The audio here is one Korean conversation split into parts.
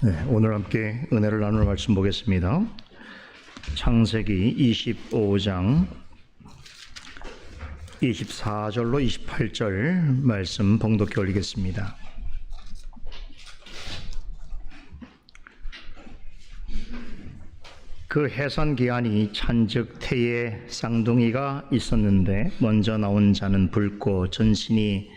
네, 오늘 함께 은혜를 나눌 말씀 보겠습니다. 창세기 25장 24절로 28절 말씀 봉독해 올리겠습니다. 그 해산 기한이 찬즉 태에 쌍둥이가 있었는데 먼저 나온 자는 붉고 전신이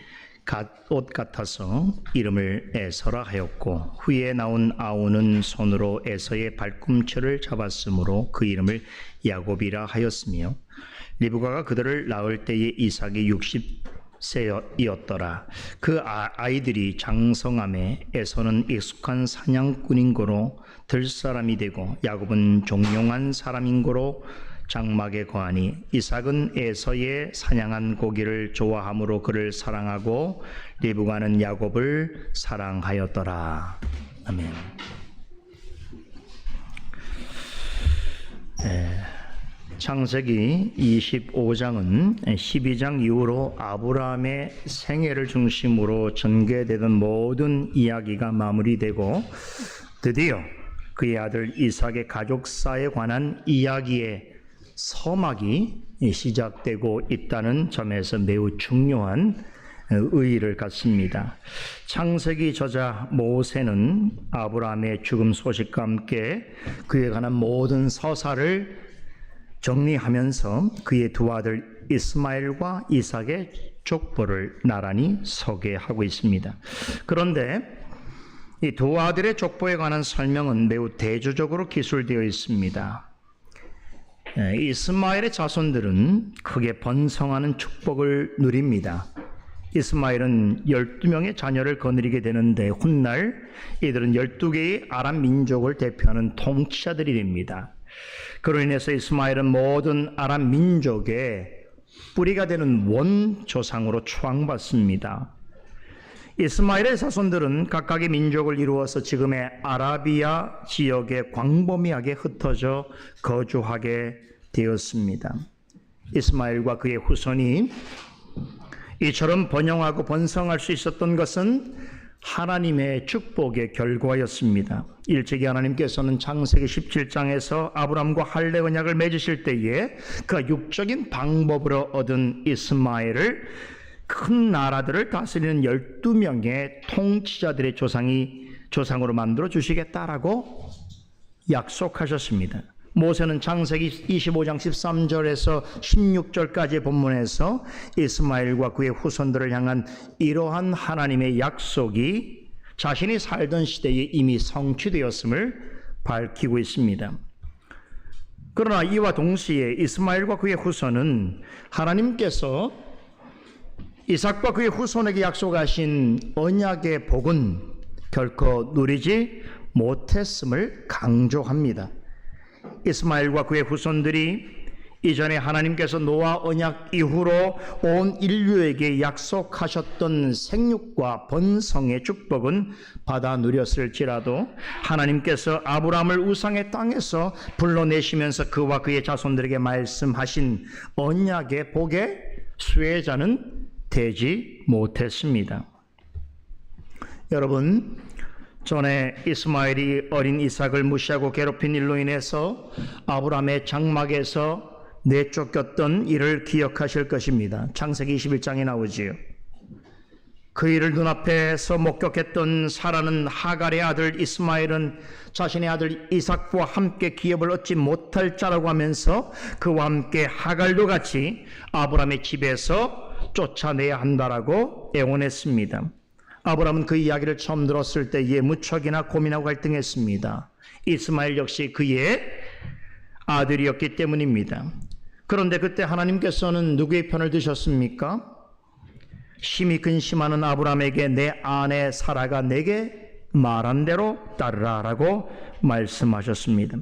옷 같아서 이름을 에서라 하였고 후에 나온 아우는 손으로 에서의 발꿈치를 잡았으므로 그 이름을 야곱이라 하였으며 리브가가 그들을 낳을 때에 이삭이 60세였더라. 그 아이들이 장성함에 에서는 익숙한 사냥꾼인 고로 들사람이 되고 야곱은 종용한 사람인 고로 장막에 거하니 이삭은 에서의 사냥한 고기를 좋아함으로 그를 사랑하고 리브가는 야곱을 사랑하였더라. 아멘. 창세기 25장은 12장 이후로 아브라함의 생애를 중심으로 전개되던 모든 이야기가 마무리되고 드디어 그의 아들 이삭의 가족사에 관한 이야기의 서막이 시작되고 있다는 점에서 매우 중요한 의의를 갖습니다. 창세기 저자 모세는 아브라함의 죽음 소식과 함께 그에 관한 모든 서사를 정리하면서 그의 두 아들 이스마엘과 이삭의 족보를 나란히 소개하고 있습니다. 그런데 이 두 아들의 족보에 관한 설명은 매우 대조적으로 기술되어 있습니다. 이스마엘의 자손들은 크게 번성하는 축복을 누립니다. 이스마엘은 12명의 자녀를 거느리게 되는데 훗날 이들은 12개의 아람 민족을 대표하는 통치자들이 됩니다. 그로 인해서 이스마엘은 모든 아람 민족의 뿌리가 되는 원조상으로 추앙받습니다. 이스마엘의 자손들은 각각의 민족을 이루어서 지금의 아라비아 지역에 광범위하게 흩어져 거주하게 되었습니다. 이스마엘과 그의 후손이 이처럼 번영하고 번성할 수 있었던 것은 하나님의 축복의 결과였습니다. 일찍이 하나님께서는 창세기 17장에서 아브람과 할례 언약을 맺으실 때에 그 육적인 방법으로 얻은 이스마엘을 큰 나라들을 다스리는 12명의 통치자들의 조상으로 만들어 주시겠다라고 약속하셨습니다. 모세는 창세기 25장 13절에서 16절까지의 본문에서 이스마엘과 그의 후손들을 향한 이러한 하나님의 약속이 자신이 살던 시대에 이미 성취되었음을 밝히고 있습니다. 그러나 이와 동시에 이스마엘과 그의 후손은 하나님께서 이삭과 그의 후손에게 약속하신 언약의 복은 결코 누리지 못했음을 강조합니다. 이스마엘과 그의 후손들이 이전에 하나님께서 노아 언약 이후로 온 인류에게 약속하셨던 생육과 번성의 축복은 받아 누렸을지라도 하나님께서 아브라함을 우상의 땅에서 불러내시면서 그와 그의 자손들에게 말씀하신 언약의 복의 수혜자는 되지 못했습니다. 여러분, 전에 이스마엘이 어린 이삭을 무시하고 괴롭힌 일로 인해서 아브라함의 장막에서 내쫓겼던 일을 기억하실 것입니다. 창세기 21장에 나오지요. 그 일을 눈앞에서 목격했던 사라는 하갈의 아들 이스마엘은 자신의 아들 이삭과 함께 기업을 얻지 못할 자라고 하면서 그와 함께 하갈도 같이 아브라함의 집에서 쫓아내야 한다라고 애원했습니다. 아브라함은 그 이야기를 처음 들었을 때에 무척이나 고민하고 갈등했습니다. 이스마엘 역시 그의 아들이었기 때문입니다. 그런데 그때 하나님께서는 누구의 편을 드셨습니까? 심히 근심하는 아브라함에게 내 아내 사라가 내게 말한 대로 따르라라고 말씀하셨습니다.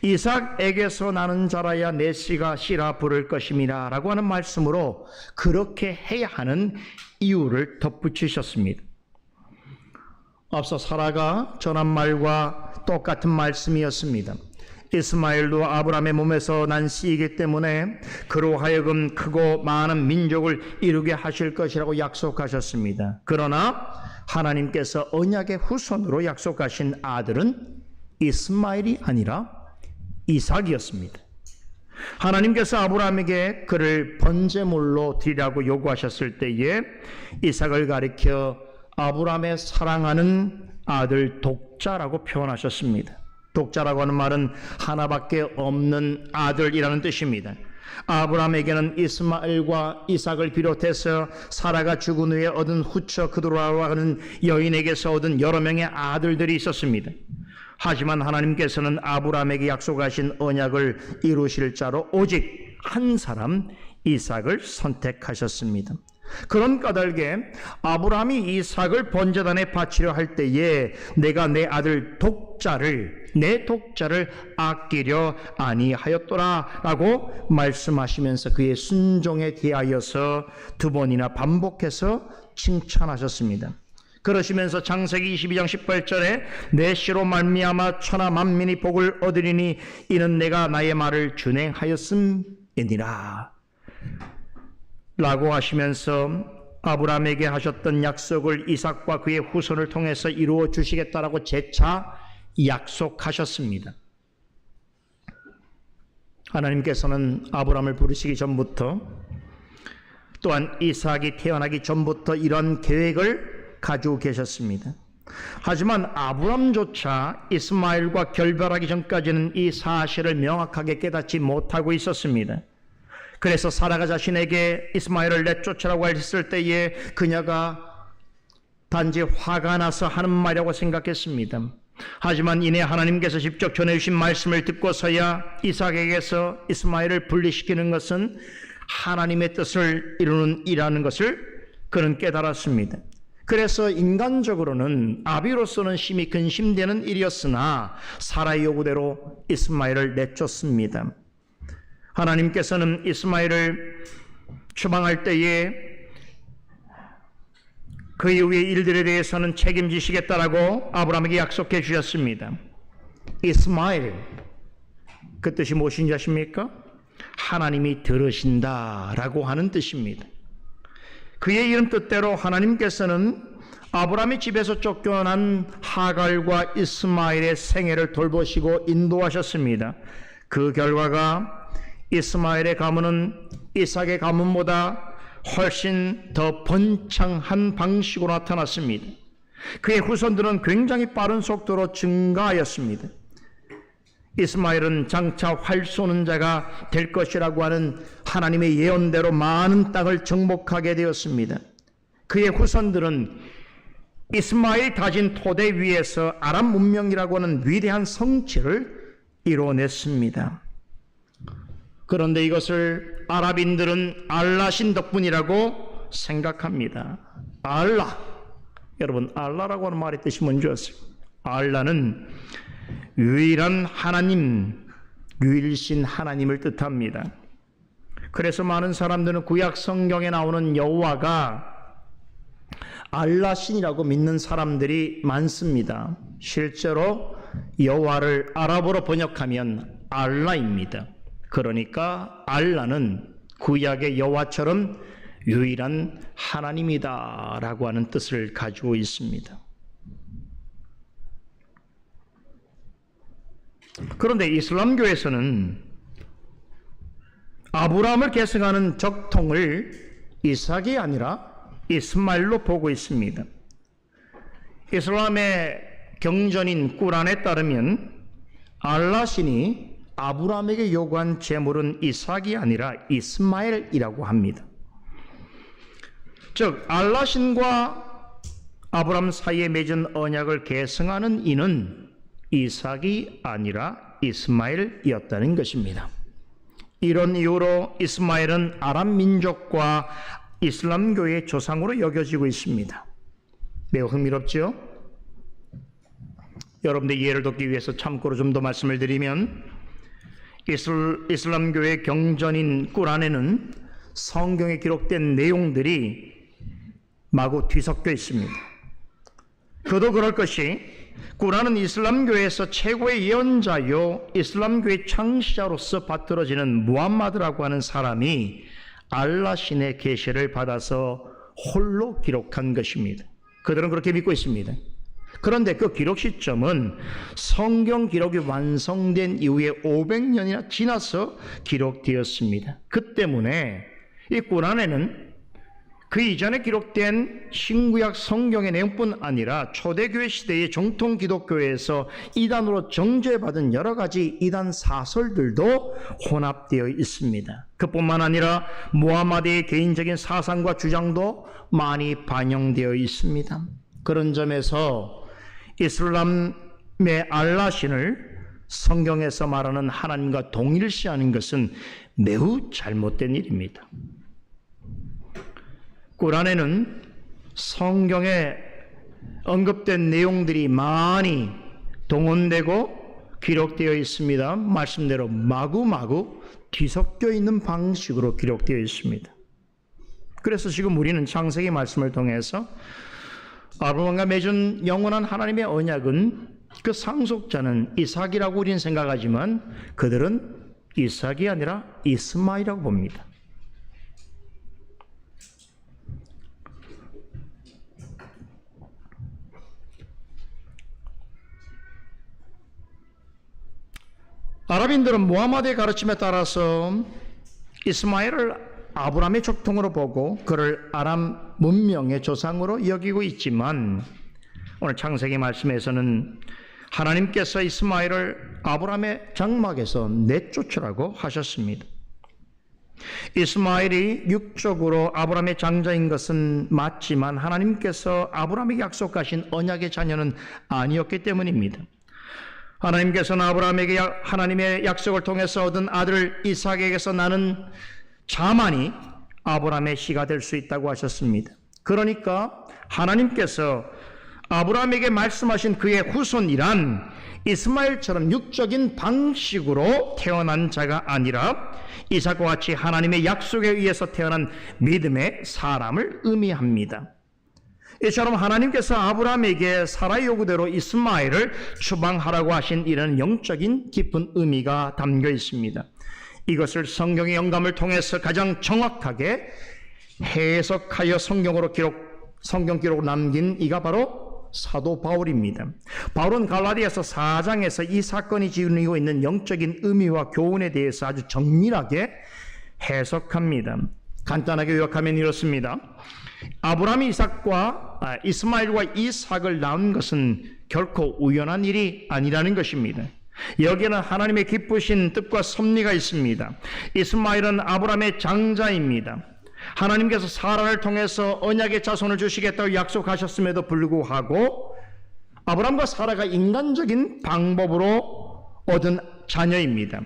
이삭에게서 나는 자라야 내 씨가 씨라 부를 것임이라 라고 하는 말씀으로 그렇게 해야 하는 이유를 덧붙이셨습니다. 앞서 사라가 전한 말과 똑같은 말씀이었습니다. 이스마엘도 아브라함의 몸에서 난 씨이기 때문에 그로 하여금 크고 많은 민족을 이루게 하실 것이라고 약속하셨습니다. 그러나 하나님께서 언약의 후손으로 약속하신 아들은 이스마엘이 아니라 이삭이었습니다. 하나님께서 아브라함에게 그를 번제물로 드리라고 요구하셨을 때에 이삭을 가리켜 아브라함의 사랑하는 아들 독자라고 표현하셨습니다. 독자라고 하는 말은 하나밖에 없는 아들이라는 뜻입니다. 아브라함에게는 이스마엘과 이삭을 비롯해서 사라가 죽은 후에 얻은 후처 그도라고 하는 여인에게서 얻은 여러 명의 아들들이 있었습니다. 하지만 하나님께서는 아브라함에게 약속하신 언약을 이루실 자로 오직 한 사람 이삭을 선택하셨습니다. 그런 까닭에 아브라함이 이삭을 번제단에 바치려 할 때에 내가 내 아들 내 독자를 아끼려 아니하였더라 라고 말씀하시면서 그의 순종에 대하여서 두 번이나 반복해서 칭찬하셨습니다. 그러시면서 창세기 22장 18절에 내 씨로 말미암아 천하 만민이 복을 얻으리니 이는 내가 나의 말을 준행하였음이니라 라고 하시면서 아브라함에게 하셨던 약속을 이삭과 그의 후손을 통해서 이루어 주시겠다라고 재차 약속하셨습니다. 하나님께서는 아브라함을 부르시기 전부터 또한 이삭이 태어나기 전부터 이런 계획을 가지고 계셨습니다. 하지만 아브람조차 이스마엘과 결별하기 전까지는 이 사실을 명확하게 깨닫지 못하고 있었습니다. 그래서 사라가 자신에게 이스마엘을 내쫓으라고 했을 때에 그녀가 단지 화가 나서 하는 말이라고 생각했습니다. 하지만 이내 하나님께서 직접 전해주신 말씀을 듣고서야 이삭에게서 이스마엘을 분리시키는 것은 하나님의 뜻을 이루는 일이라는 것을 그는 깨달았습니다. 그래서 인간적으로는 아비로서는 심히 근심되는 일이었으나 사라의 요구대로 이스마엘을 내쫓습니다. 하나님께서는 이스마엘을 추방할 때에 그 이후의 일들에 대해서는 책임지시겠다라고 아브라함에게 약속해 주셨습니다. 이스마엘, 그 뜻이 무엇인지 아십니까? 하나님이 들으신다라고 하는 뜻입니다. 그의 이름 뜻대로 하나님께서는 아브라함의 집에서 쫓겨난 하갈과 이스마엘의 생애를 돌보시고 인도하셨습니다. 그 결과가 이스마엘의 가문은 이삭의 가문보다 훨씬 더 번창한 방식으로 나타났습니다. 그의 후손들은 굉장히 빠른 속도로 증가하였습니다. 이스마엘은 장차 활 쏘는 자가 될 것이라고 하는 하나님의 예언대로 많은 땅을 정복하게 되었습니다. 그의 후손들은 이스마엘이 다진 토대 위에서 아람 문명이라고 하는 위대한 성취를 이뤄냈습니다. 그런데 이것을 아랍인들은 알라신 덕분이라고 생각합니다. 알라, 여러분 알라라고 하는 말의 뜻이 뭔지 아세요? 알라는 유일한 하나님, 유일신 하나님을 뜻합니다. 그래서 많은 사람들은 구약 성경에 나오는 여호와가 알라신이라고 믿는 사람들이 많습니다. 실제로 여호와를 아랍어로 번역하면 알라입니다. 그러니까 알라는 구약의 여호와처럼 유일한 하나님이다 라고 하는 뜻을 가지고 있습니다. 그런데 이슬람교에서는 아브라함을 계승하는 적통을 이삭이 아니라 이스마엘로 보고 있습니다. 이슬람의 경전인 꾸란에 따르면 알라신이 아브라함에게 요구한 제물은 이삭이 아니라 이스마엘이라고 합니다. 즉 알라신과 아브라함 사이에 맺은 언약을 계승하는 이는 이삭이 아니라 이스마엘이었다는 것입니다. 이런 이유로 이스마엘은 아랍 민족과 이슬람교의 조상으로 여겨지고 있습니다. 매우 흥미롭죠? 여러분들 이해를 돕기 위해서 참고로 좀 더 말씀을 드리면 이슬람교의 경전인 꾸란에는 성경에 기록된 내용들이 마구 뒤섞여 있습니다. 그도 그럴 것이 꾸란은 이슬람교에서 최고의 예언자요 이슬람교의 창시자로서 받들어지는 무함마드라고 하는 사람이 알라 신의 계시를 받아서 홀로 기록한 것입니다. 그들은 그렇게 믿고 있습니다. 그런데 그 기록 시점은 성경 기록이 완성된 이후에 500년이나 지나서 기록되었습니다. 그 때문에 이 꾸란에는 그 이전에 기록된 신구약 성경의 내용뿐 아니라 초대교회 시대의 정통 기독교에서 이단으로 정죄받은 여러 가지 이단 사설들도 혼합되어 있습니다. 그뿐만 아니라 무함마드의 개인적인 사상과 주장도 많이 반영되어 있습니다. 그런 점에서 이슬람의 알라 신을 성경에서 말하는 하나님과 동일시하는 것은 매우 잘못된 일입니다. 꾸란에는 성경에 언급된 내용들이 많이 동원되고 기록되어 있습니다. 말씀대로 마구마구 뒤섞여 있는 방식으로 기록되어 있습니다. 그래서 지금 우리는 창세기 말씀을 통해서 아브라함과 맺은 영원한 하나님의 언약은 그 상속자는 이삭이라고 우리는 생각하지만 그들은 이삭이 아니라 이스마엘이라고 봅니다. 아랍인들은 무함마드의 가르침에 따라서 이스마엘을 아브라함의 족통으로 보고 그를 아람 문명의 조상으로 여기고 있지만 오늘 창세기 말씀에서는 하나님께서 이스마엘을 아브라함의 장막에서 내쫓으라고 하셨습니다. 이스마엘이 육적으로 아브라함의 장자인 것은 맞지만 하나님께서 아브라함에게 약속하신 언약의 자녀는 아니었기 때문입니다. 하나님께서는 아브라함에게 하나님의 약속을 통해서 얻은 아들 이삭에게서 나는 자만이 아브라함의 씨가 될 수 있다고 하셨습니다. 그러니까 하나님께서 아브라함에게 말씀하신 그의 후손이란 이스마엘처럼 육적인 방식으로 태어난 자가 아니라 이삭과 같이 하나님의 약속에 의해서 태어난 믿음의 사람을 의미합니다. 이처럼 하나님께서 아브라함에게 사라의 요구대로 이스마엘을 추방하라고 하신 이런 영적인 깊은 의미가 담겨 있습니다. 이것을 성경의 영감을 통해서 가장 정확하게 해석하여 성경 기록을 남긴 이가 바로 사도 바울입니다. 바울은 갈라디아서 4장에서 이 사건이 지니고 있는 영적인 의미와 교훈에 대해서 아주 정밀하게 해석합니다. 간단하게 요약하면 이렇습니다. 아브라함이 이스마엘과 이삭을 낳은 것은 결코 우연한 일이 아니라는 것입니다. 여기에는 하나님의 기쁘신 뜻과 섭리가 있습니다. 이스마엘은 아브라함의 장자입니다. 하나님께서 사라를 통해서 언약의 자손을 주시겠다고 약속하셨음에도 불구하고 아브라함과 사라가 인간적인 방법으로 얻은 자녀입니다.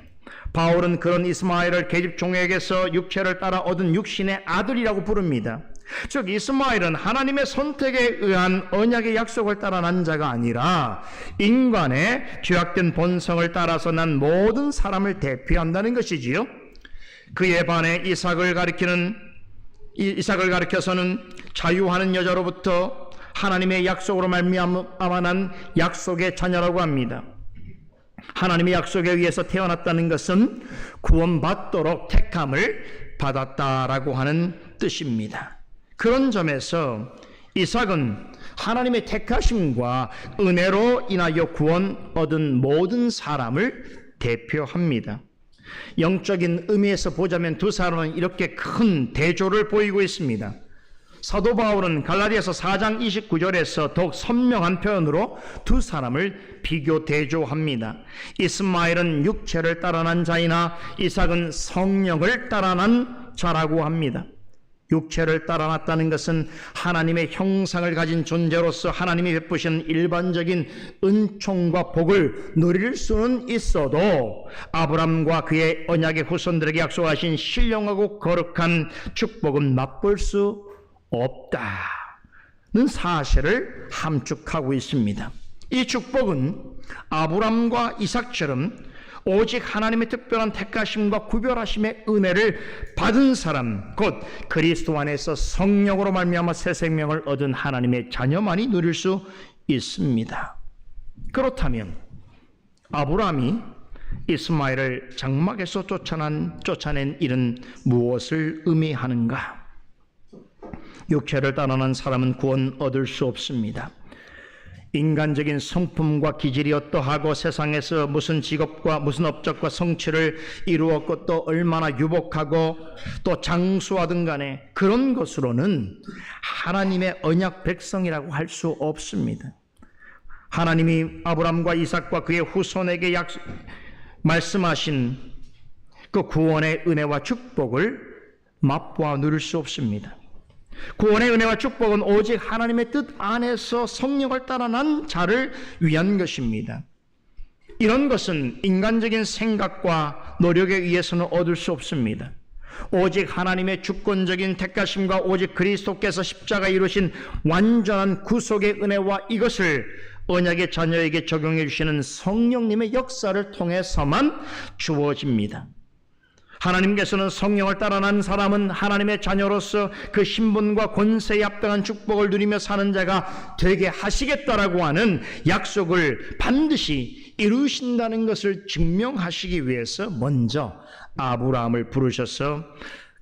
바울은 그런 이스마엘을 계집 종에게서 육체를 따라 얻은 육신의 아들이라고 부릅니다. 즉 이스마엘은 하나님의 선택에 의한 언약의 약속을 따라 난 자가 아니라 인간의 죄악된 본성을 따라서 난 모든 사람을 대표한다는 것이지요. 그에 반해 이삭을 가리켜서는 자유하는 여자로부터 하나님의 약속으로 말미암아 난 약속의 자녀라고 합니다. 하나님의 약속에 의해서 태어났다는 것은 구원받도록 택함을 받았다라고 하는 뜻입니다. 그런 점에서 이삭은 하나님의 택하심과 은혜로 인하여 구원 얻은 모든 사람을 대표합니다. 영적인 의미에서 보자면 두 사람은 이렇게 큰 대조를 보이고 있습니다. 사도 바울은 갈라디아서 4장 29절에서 더욱 선명한 표현으로 두 사람을 비교 대조합니다. 이스마엘은 육체를 따라 난 자이나 이삭은 성령을 따라 난 자라고 합니다. 육체를 따라 났다는 것은 하나님의 형상을 가진 존재로서 하나님이 베푸신 일반적인 은총과 복을 누릴 수는 있어도 아브람과 그의 언약의 후손들에게 약속하신 신령하고 거룩한 축복은 맛볼 수 없다는 사실을 함축하고 있습니다. 이 축복은 아브람과 이삭처럼 오직 하나님의 특별한 택하심과 구별하심의 은혜를 받은 사람, 곧 그리스도 안에서 성령으로 말미암아 새 생명을 얻은 하나님의 자녀만이 누릴 수 있습니다. 그렇다면 아브라함이 이스마엘을 장막에서 쫓아낸 일은 무엇을 의미하는가? 육체를 따르는 사람은 구원 얻을 수 없습니다. 인간적인 성품과 기질이 어떠하고 세상에서 무슨 직업과 무슨 업적과 성취를 이루었고 또 얼마나 유복하고 또 장수하든 간에 그런 것으로는 하나님의 언약 백성이라고 할 수 없습니다. 하나님이 아브라함과 이삭과 그의 후손에게 말씀하신 그 구원의 은혜와 축복을 맛보아 누릴 수 없습니다. 구원의 은혜와 축복은 오직 하나님의 뜻 안에서 성령을 따라 난 자를 위한 것입니다. 이런 것은 인간적인 생각과 노력에 의해서는 얻을 수 없습니다. 오직 하나님의 주권적인 택하심과 오직 그리스도께서 십자가에 이루신 완전한 구속의 은혜와 이것을 언약의 자녀에게 적용해 주시는 성령님의 역사를 통해서만 주어집니다. 하나님께서는 성령을 따라 난 사람은 하나님의 자녀로서 그 신분과 권세에 합당한 축복을 누리며 사는 자가 되게 하시겠다라고 하는 약속을 반드시 이루신다는 것을 증명하시기 위해서 먼저 아브라함을 부르셔서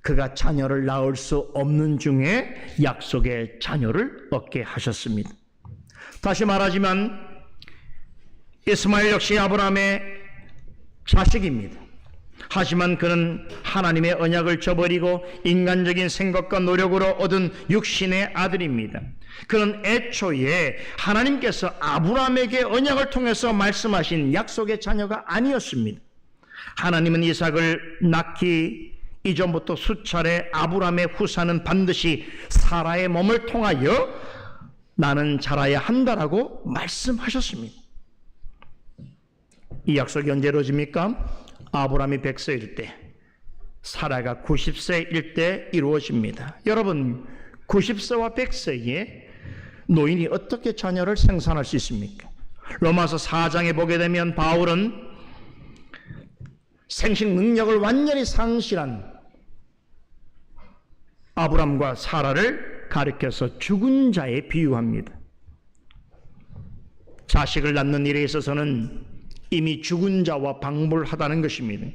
그가 자녀를 낳을 수 없는 중에 약속의 자녀를 얻게 하셨습니다. 다시 말하지만 이스마엘 역시 아브라함의 자식입니다. 하지만 그는 하나님의 언약을 저버리고 인간적인 생각과 노력으로 얻은 육신의 아들입니다. 그는 애초에 하나님께서 아브라함에게 언약을 통해서 말씀하신 약속의 자녀가 아니었습니다. 하나님은 이삭을 낳기 이전부터 수차례 아브라함의 후사는 반드시 사라의 몸을 통하여 나는 자라야 한다라고 말씀하셨습니다. 이 약속이 언제 이루어집니까? 아브라함이 100세일 때, 사라가 90세일 때 이루어집니다. 여러분, 90세와 100세에 노인이 어떻게 자녀를 생산할 수 있습니까? 로마서 4장에 보게 되면 바울은 생식 능력을 완전히 상실한 아브라함과 사라를 가리켜서 죽은 자에 비유합니다. 자식을 낳는 일에 있어서는 이미 죽은 자와 방불하다는 것입니다.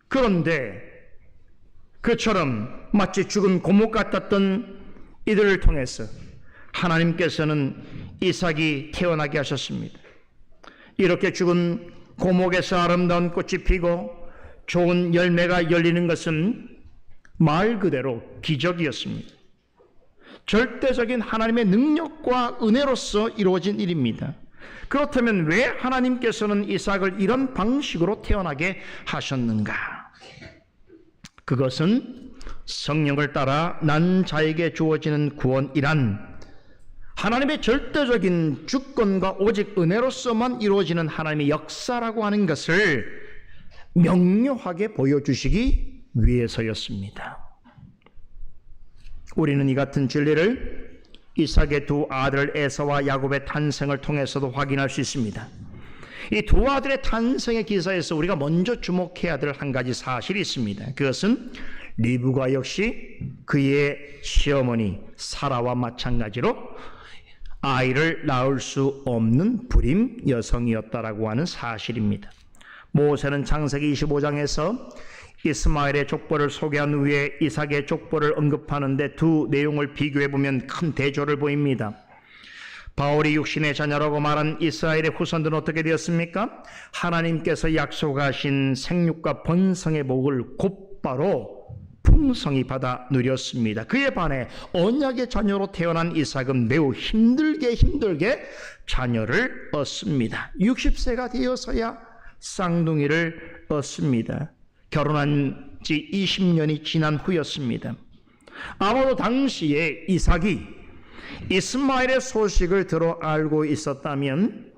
그런데 그처럼 마치 죽은 고목 같았던 이들을 통해서 하나님께서는 이삭이 태어나게 하셨습니다. 이렇게 죽은 고목에서 아름다운 꽃이 피고 좋은 열매가 열리는 것은 말 그대로 기적이었습니다. 절대적인 하나님의 능력과 은혜로서 이루어진 일입니다. 그렇다면 왜 하나님께서는 이삭을 이런 방식으로 태어나게 하셨는가? 그것은 성령을 따라 난 자에게 주어지는 구원이란 하나님의 절대적인 주권과 오직 은혜로서만 이루어지는 하나님의 역사라고 하는 것을 명료하게 보여주시기 위해서였습니다. 우리는 이 같은 진리를 이삭의 두 아들 에서와 야곱의 탄생을 통해서도 확인할 수 있습니다. 이 두 아들의 탄생의 기사에서 우리가 먼저 주목해야 될 한 가지 사실이 있습니다. 그것은 리브가 역시 그의 시어머니 사라와 마찬가지로 아이를 낳을 수 없는 불임 여성이었다라고 하는 사실입니다. 모세는 창세기 25장에서 이스마엘의 족보를 소개한 후에 이삭의 족보를 언급하는데 두 내용을 비교해보면 큰 대조를 보입니다. 바울이 육신의 자녀라고 말한 이스라엘의 후손들은 어떻게 되었습니까? 하나님께서 약속하신 생육과 번성의 복을 곧바로 풍성히 받아 누렸습니다. 그에 반해 언약의 자녀로 태어난 이삭은 매우 힘들게 자녀를 얻습니다. 60세가 되어서야 쌍둥이를 얻습니다. 결혼한 지 20년이 지난 후였습니다. 아마도 당시에 이삭이 이스마엘의 소식을 들어 알고 있었다면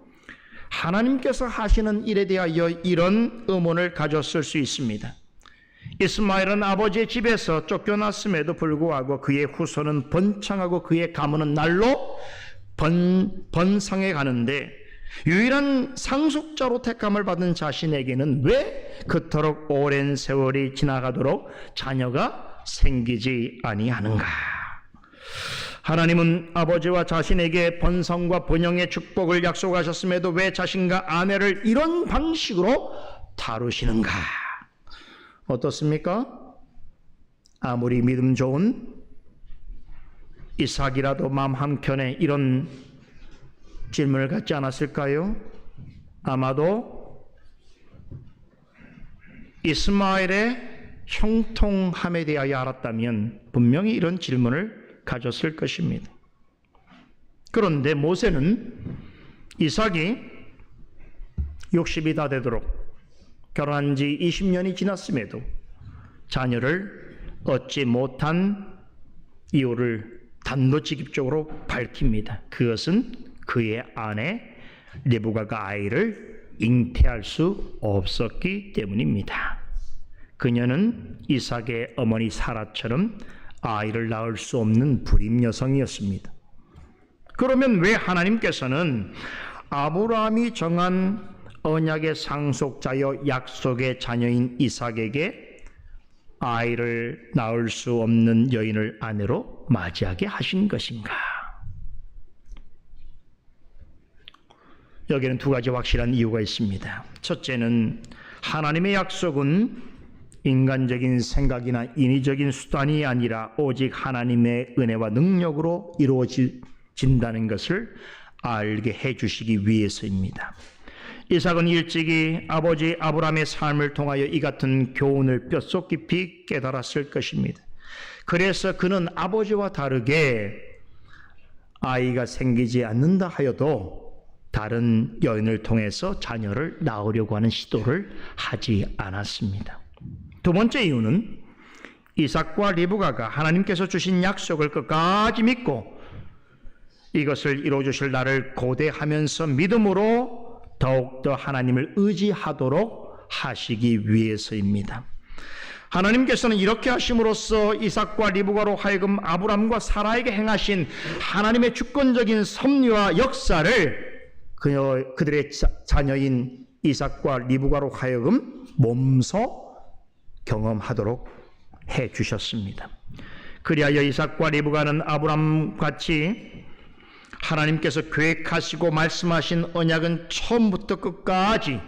하나님께서 하시는 일에 대하여 이런 의문을 가졌을 수 있습니다. 이스마엘은 아버지의 집에서 쫓겨났음에도 불구하고 그의 후손은 번창하고 그의 가문은 날로 번성해 가는데 유일한 상속자로 택함을 받은 자신에게는 왜 그토록 오랜 세월이 지나가도록 자녀가 생기지 아니하는가? 하나님은 아버지와 자신에게 번성과 번영의 축복을 약속하셨음에도 왜 자신과 아내를 이런 방식으로 다루시는가? 어떻습니까? 아무리 믿음 좋은 이삭이라도 마음 한켠에 이런 질문을 갖지 않았을까요? 아마도 이스마엘의 형통함에 대하여 알았다면 분명히 이런 질문을 가졌을 것입니다. 그런데 모세는 이삭이 60이 다 되도록 결혼한 지 20년이 지났음에도 자녀를 얻지 못한 이유를 단도직입적으로 밝힙니다. 그것은 그의 아내 리브가가 아이를 잉태할 수 없었기 때문입니다. 그녀는 이삭의 어머니 사라처럼 아이를 낳을 수 없는 불임 여성이었습니다. 그러면 왜 하나님께서는 아브라함이 정한 언약의 상속자여 약속의 자녀인 이삭에게 아이를 낳을 수 없는 여인을 아내로 맞이하게 하신 것인가? 여기는 두 가지 확실한 이유가 있습니다. 첫째는 하나님의 약속은 인간적인 생각이나 인위적인 수단이 아니라 오직 하나님의 은혜와 능력으로 이루어진다는 것을 알게 해주시기 위해서입니다. 이삭은 일찍이 아버지 아브라함의 삶을 통하여 이 같은 교훈을 뼛속 깊이 깨달았을 것입니다. 그래서 그는 아버지와 다르게 아이가 생기지 않는다 하여도 다른 여인을 통해서 자녀를 낳으려고 하는 시도를 하지 않았습니다. 두 번째 이유는 이삭과 리브가가 하나님께서 주신 약속을 끝까지 믿고 이것을 이루어주실 나를 고대하면서 믿음으로 더욱더 하나님을 의지하도록 하시기 위해서입니다. 하나님께서는 이렇게 하심으로써 이삭과 리브가로 하여금 아브람과 사라에게 행하신 하나님의 주권적인 섭리와 역사를 그들의 자녀인 이삭과 리브가로 하여금 몸소 경험하도록 해주셨습니다. 그리하여 이삭과 리브가는 아브람같이 하나님께서 계획하시고 말씀하신 언약은 처음부터 끝까지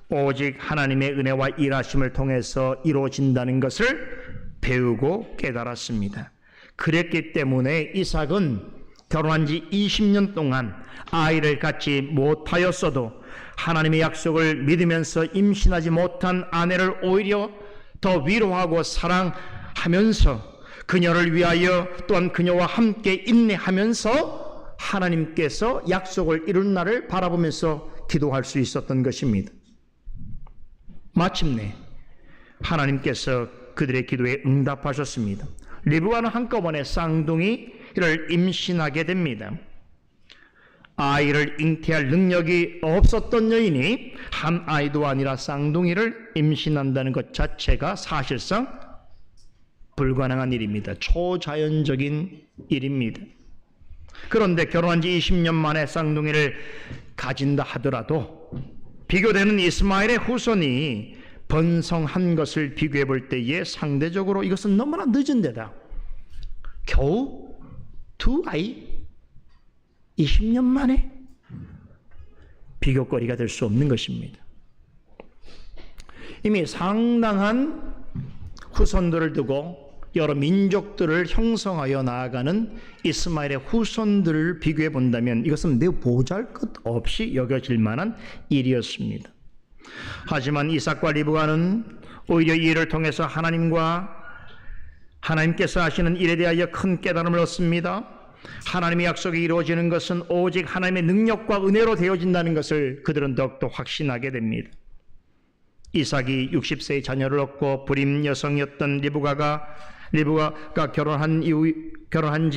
오직 하나님의 은혜와 일하심을 통해서 이루어진다는 것을 배우고 깨달았습니다. 그랬기 때문에 이삭은 결혼한 지 20년 동안 아이를 갖지 못하였어도 하나님의 약속을 믿으면서 임신하지 못한 아내를 오히려 더 위로하고 사랑하면서 그녀를 위하여 또한 그녀와 함께 인내하면서 하나님께서 약속을 이룬 날을 바라보면서 기도할 수 있었던 것입니다. 마침내 하나님께서 그들의 기도에 응답하셨습니다. 리브가는 한꺼번에 쌍둥이를 임신하게 됩니다. 아이를 잉태할 능력이 없었던 여인이 한 아이도 아니라 쌍둥이를 임신한다는 것 자체가 사실상 불가능한 일입니다. 초자연적인 일입니다. 그런데 결혼한 지 20년 만에 쌍둥이를 가진다 하더라도 비교되는 이스마엘의 후손이 번성한 것을 비교해 볼 때에 상대적으로 이것은 너무나 늦은 데다 겨우 두 아이 20년 만에 비교거리가 될 수 없는 것입니다. 이미 상당한 후손들을 두고 여러 민족들을 형성하여 나아가는 이스마엘의 후손들을 비교해 본다면 이것은 매우 보잘것없이 여겨질 만한 일이었습니다. 하지만 이삭과 리브가는 오히려 이 일을 통해서 하나님께서 하시는 일에 대하여 큰 깨달음을 얻습니다. 하나님의 약속이 이루어지는 것은 오직 하나님의 능력과 은혜로 되어진다는 것을 그들은 더욱더 확신하게 됩니다. 이삭이 60세의 자녀를 얻고 불임 여성이었던 리브가가 결혼한 지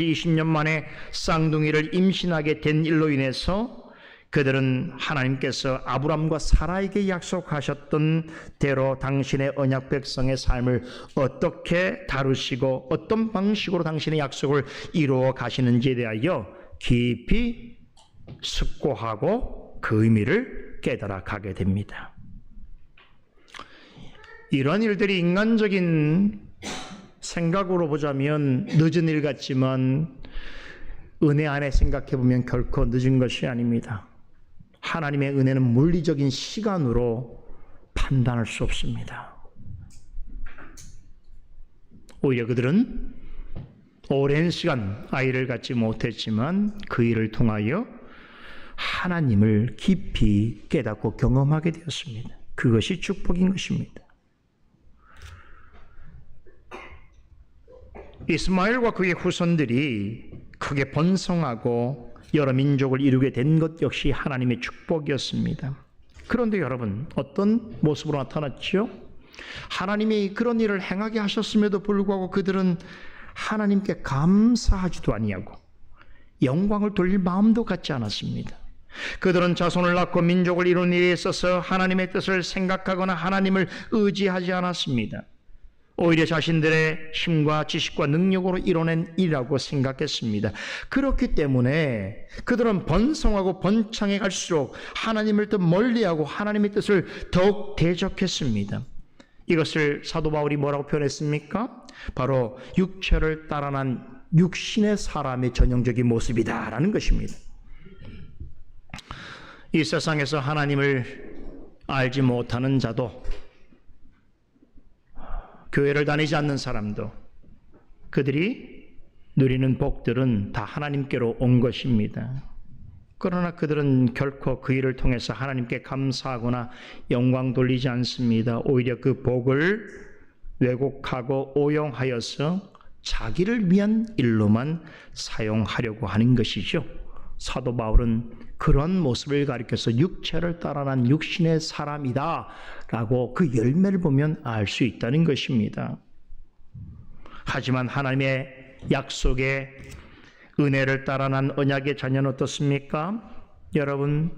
20년 만에 쌍둥이를 임신하게 된 일로 인해서 그들은 하나님께서 아브람과 사라에게 약속하셨던 대로 당신의 언약 백성의 삶을 어떻게 다루시고 어떤 방식으로 당신의 약속을 이루어 가시는지에 대하여 깊이 숙고하고 그 의미를 깨달아 가게 됩니다. 이러한 일들이 인간적인 생각으로 보자면 늦은 일 같지만 은혜 안에 생각해 보면 결코 늦은 것이 아닙니다. 하나님의 은혜는 물리적인 시간으로 판단할 수 없습니다. 오히려 그들은 오랜 시간 아이를 갖지 못했지만 그 일을 통하여 하나님을 깊이 깨닫고 경험하게 되었습니다. 그것이 축복인 것입니다. 이스마엘과 그의 후손들이 크게 번성하고 여러 민족을 이루게 된 것 역시 하나님의 축복이었습니다. 그런데 여러분, 어떤 모습으로 나타났죠? 하나님이 그런 일을 행하게 하셨음에도 불구하고 그들은 하나님께 감사하지도 아니하고 영광을 돌릴 마음도 갖지 않았습니다. 그들은 자손을 낳고 민족을 이룬 일에 있어서 하나님의 뜻을 생각하거나 하나님을 의지하지 않았습니다. 오히려 자신들의 힘과 지식과 능력으로 이뤄낸 일이라고 생각했습니다. 그렇기 때문에 그들은 번성하고 번창해 갈수록 하나님을 더 멀리하고 하나님의 뜻을 더욱 대적했습니다. 이것을 사도 바울이 뭐라고 표현했습니까? 바로 육체를 따라난 육신의 사람의 전형적인 모습이다라는 것입니다. 이 세상에서 하나님을 알지 못하는 자도, 교회를 다니지 않는 사람도, 그들이 누리는 복들은 다 하나님께로 온 것입니다. 그러나 그들은 결코 그 일을 통해서 하나님께 감사하거나 영광 돌리지 않습니다. 오히려 그 복을 왜곡하고 오용하여서 자기를 위한 일로만 사용하려고 하는 것이죠. 사도 바울은 그런 모습을 가리켜서 육체를 따라난 육신의 사람이다 라고 그 열매를 보면 알 수 있다는 것입니다. 하지만 하나님의 약속의 은혜를 따라난 언약의 자녀는 어떻습니까? 여러분,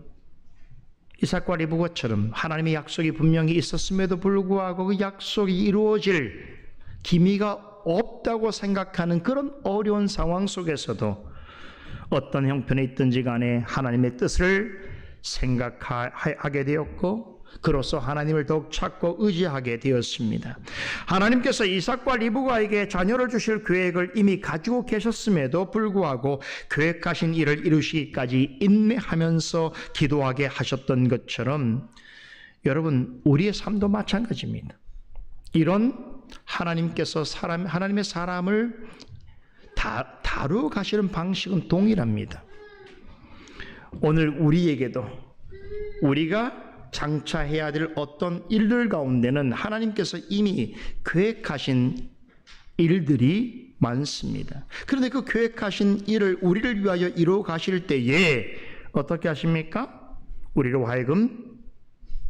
이삭과 리브가처럼 하나님의 약속이 분명히 있었음에도 불구하고 그 약속이 이루어질 기미가 없다고 생각하는 그런 어려운 상황 속에서도 어떤 형편에 있든지 간에 하나님의 뜻을 생각하게 되었고 그로써 하나님을 더욱 찾고 의지하게 되었습니다. 하나님께서 이삭과 리브가에게 자녀를 주실 계획을 이미 가지고 계셨음에도 불구하고 계획하신 일을 이루시기까지 인내하면서 기도하게 하셨던 것처럼 여러분, 우리의 삶도 마찬가지입니다. 이런 하나님께서 하나님의 사람을 다루어 가시는 방식은 동일합니다. 오늘 우리에게도 우리가 장차해야 될 어떤 일들 가운데는 하나님께서 이미 계획하신 일들이 많습니다. 그런데 그 계획하신 일을 우리를 위하여 이루어 가실 때에 어떻게 하십니까? 우리로 하여금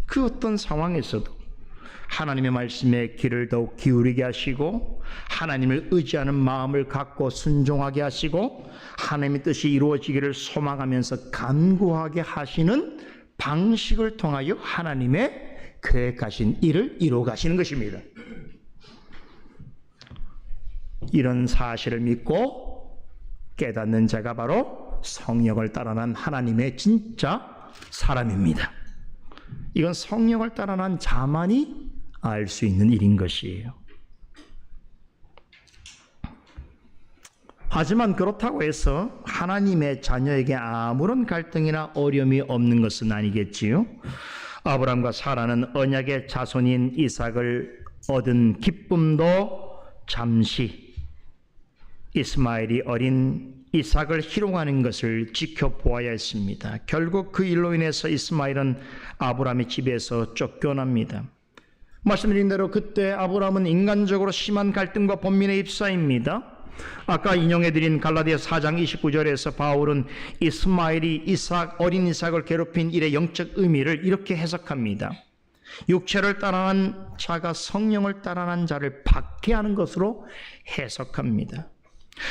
그 어떤 상황에서도 하나님의 말씀에 귀를 더욱 기울이게 하시고 하나님을 의지하는 마음을 갖고 순종하게 하시고 하나님의 뜻이 이루어지기를 소망하면서 간구하게 하시는 방식을 통하여 하나님의 계획하신 일을 이루어 가시는 것입니다. 이런 사실을 믿고 깨닫는 자가 바로 성령을 따라난 하나님의 진짜 사람입니다. 이건 성령을 따라난 자만이 알 수 있는 일인 것이에요. 하지만 그렇다고 해서 하나님의 자녀에게 아무런 갈등이나 어려움이 없는 것은 아니겠지요. 아브라함과 사라는 언약의 자손인 이삭을 얻은 기쁨도 잠시 이스마엘이 어린 이삭을 희롱하는 것을 지켜보아야 했습니다. 결국 그 일로 인해서 이스마엘은 아브라함의 집에서 쫓겨납니다. 말씀드린 대로 그때 아브라함은 인간적으로 심한 갈등과 번민에 휩싸입니다. 아까 인용해드린 갈라디아서 4장 29절에서 바울은 이스마엘이 어린 이삭을 괴롭힌 일의 영적 의미를 이렇게 해석합니다. 육체를 따라난 자가 성령을 따라난 자를 박해하는 것으로 해석합니다.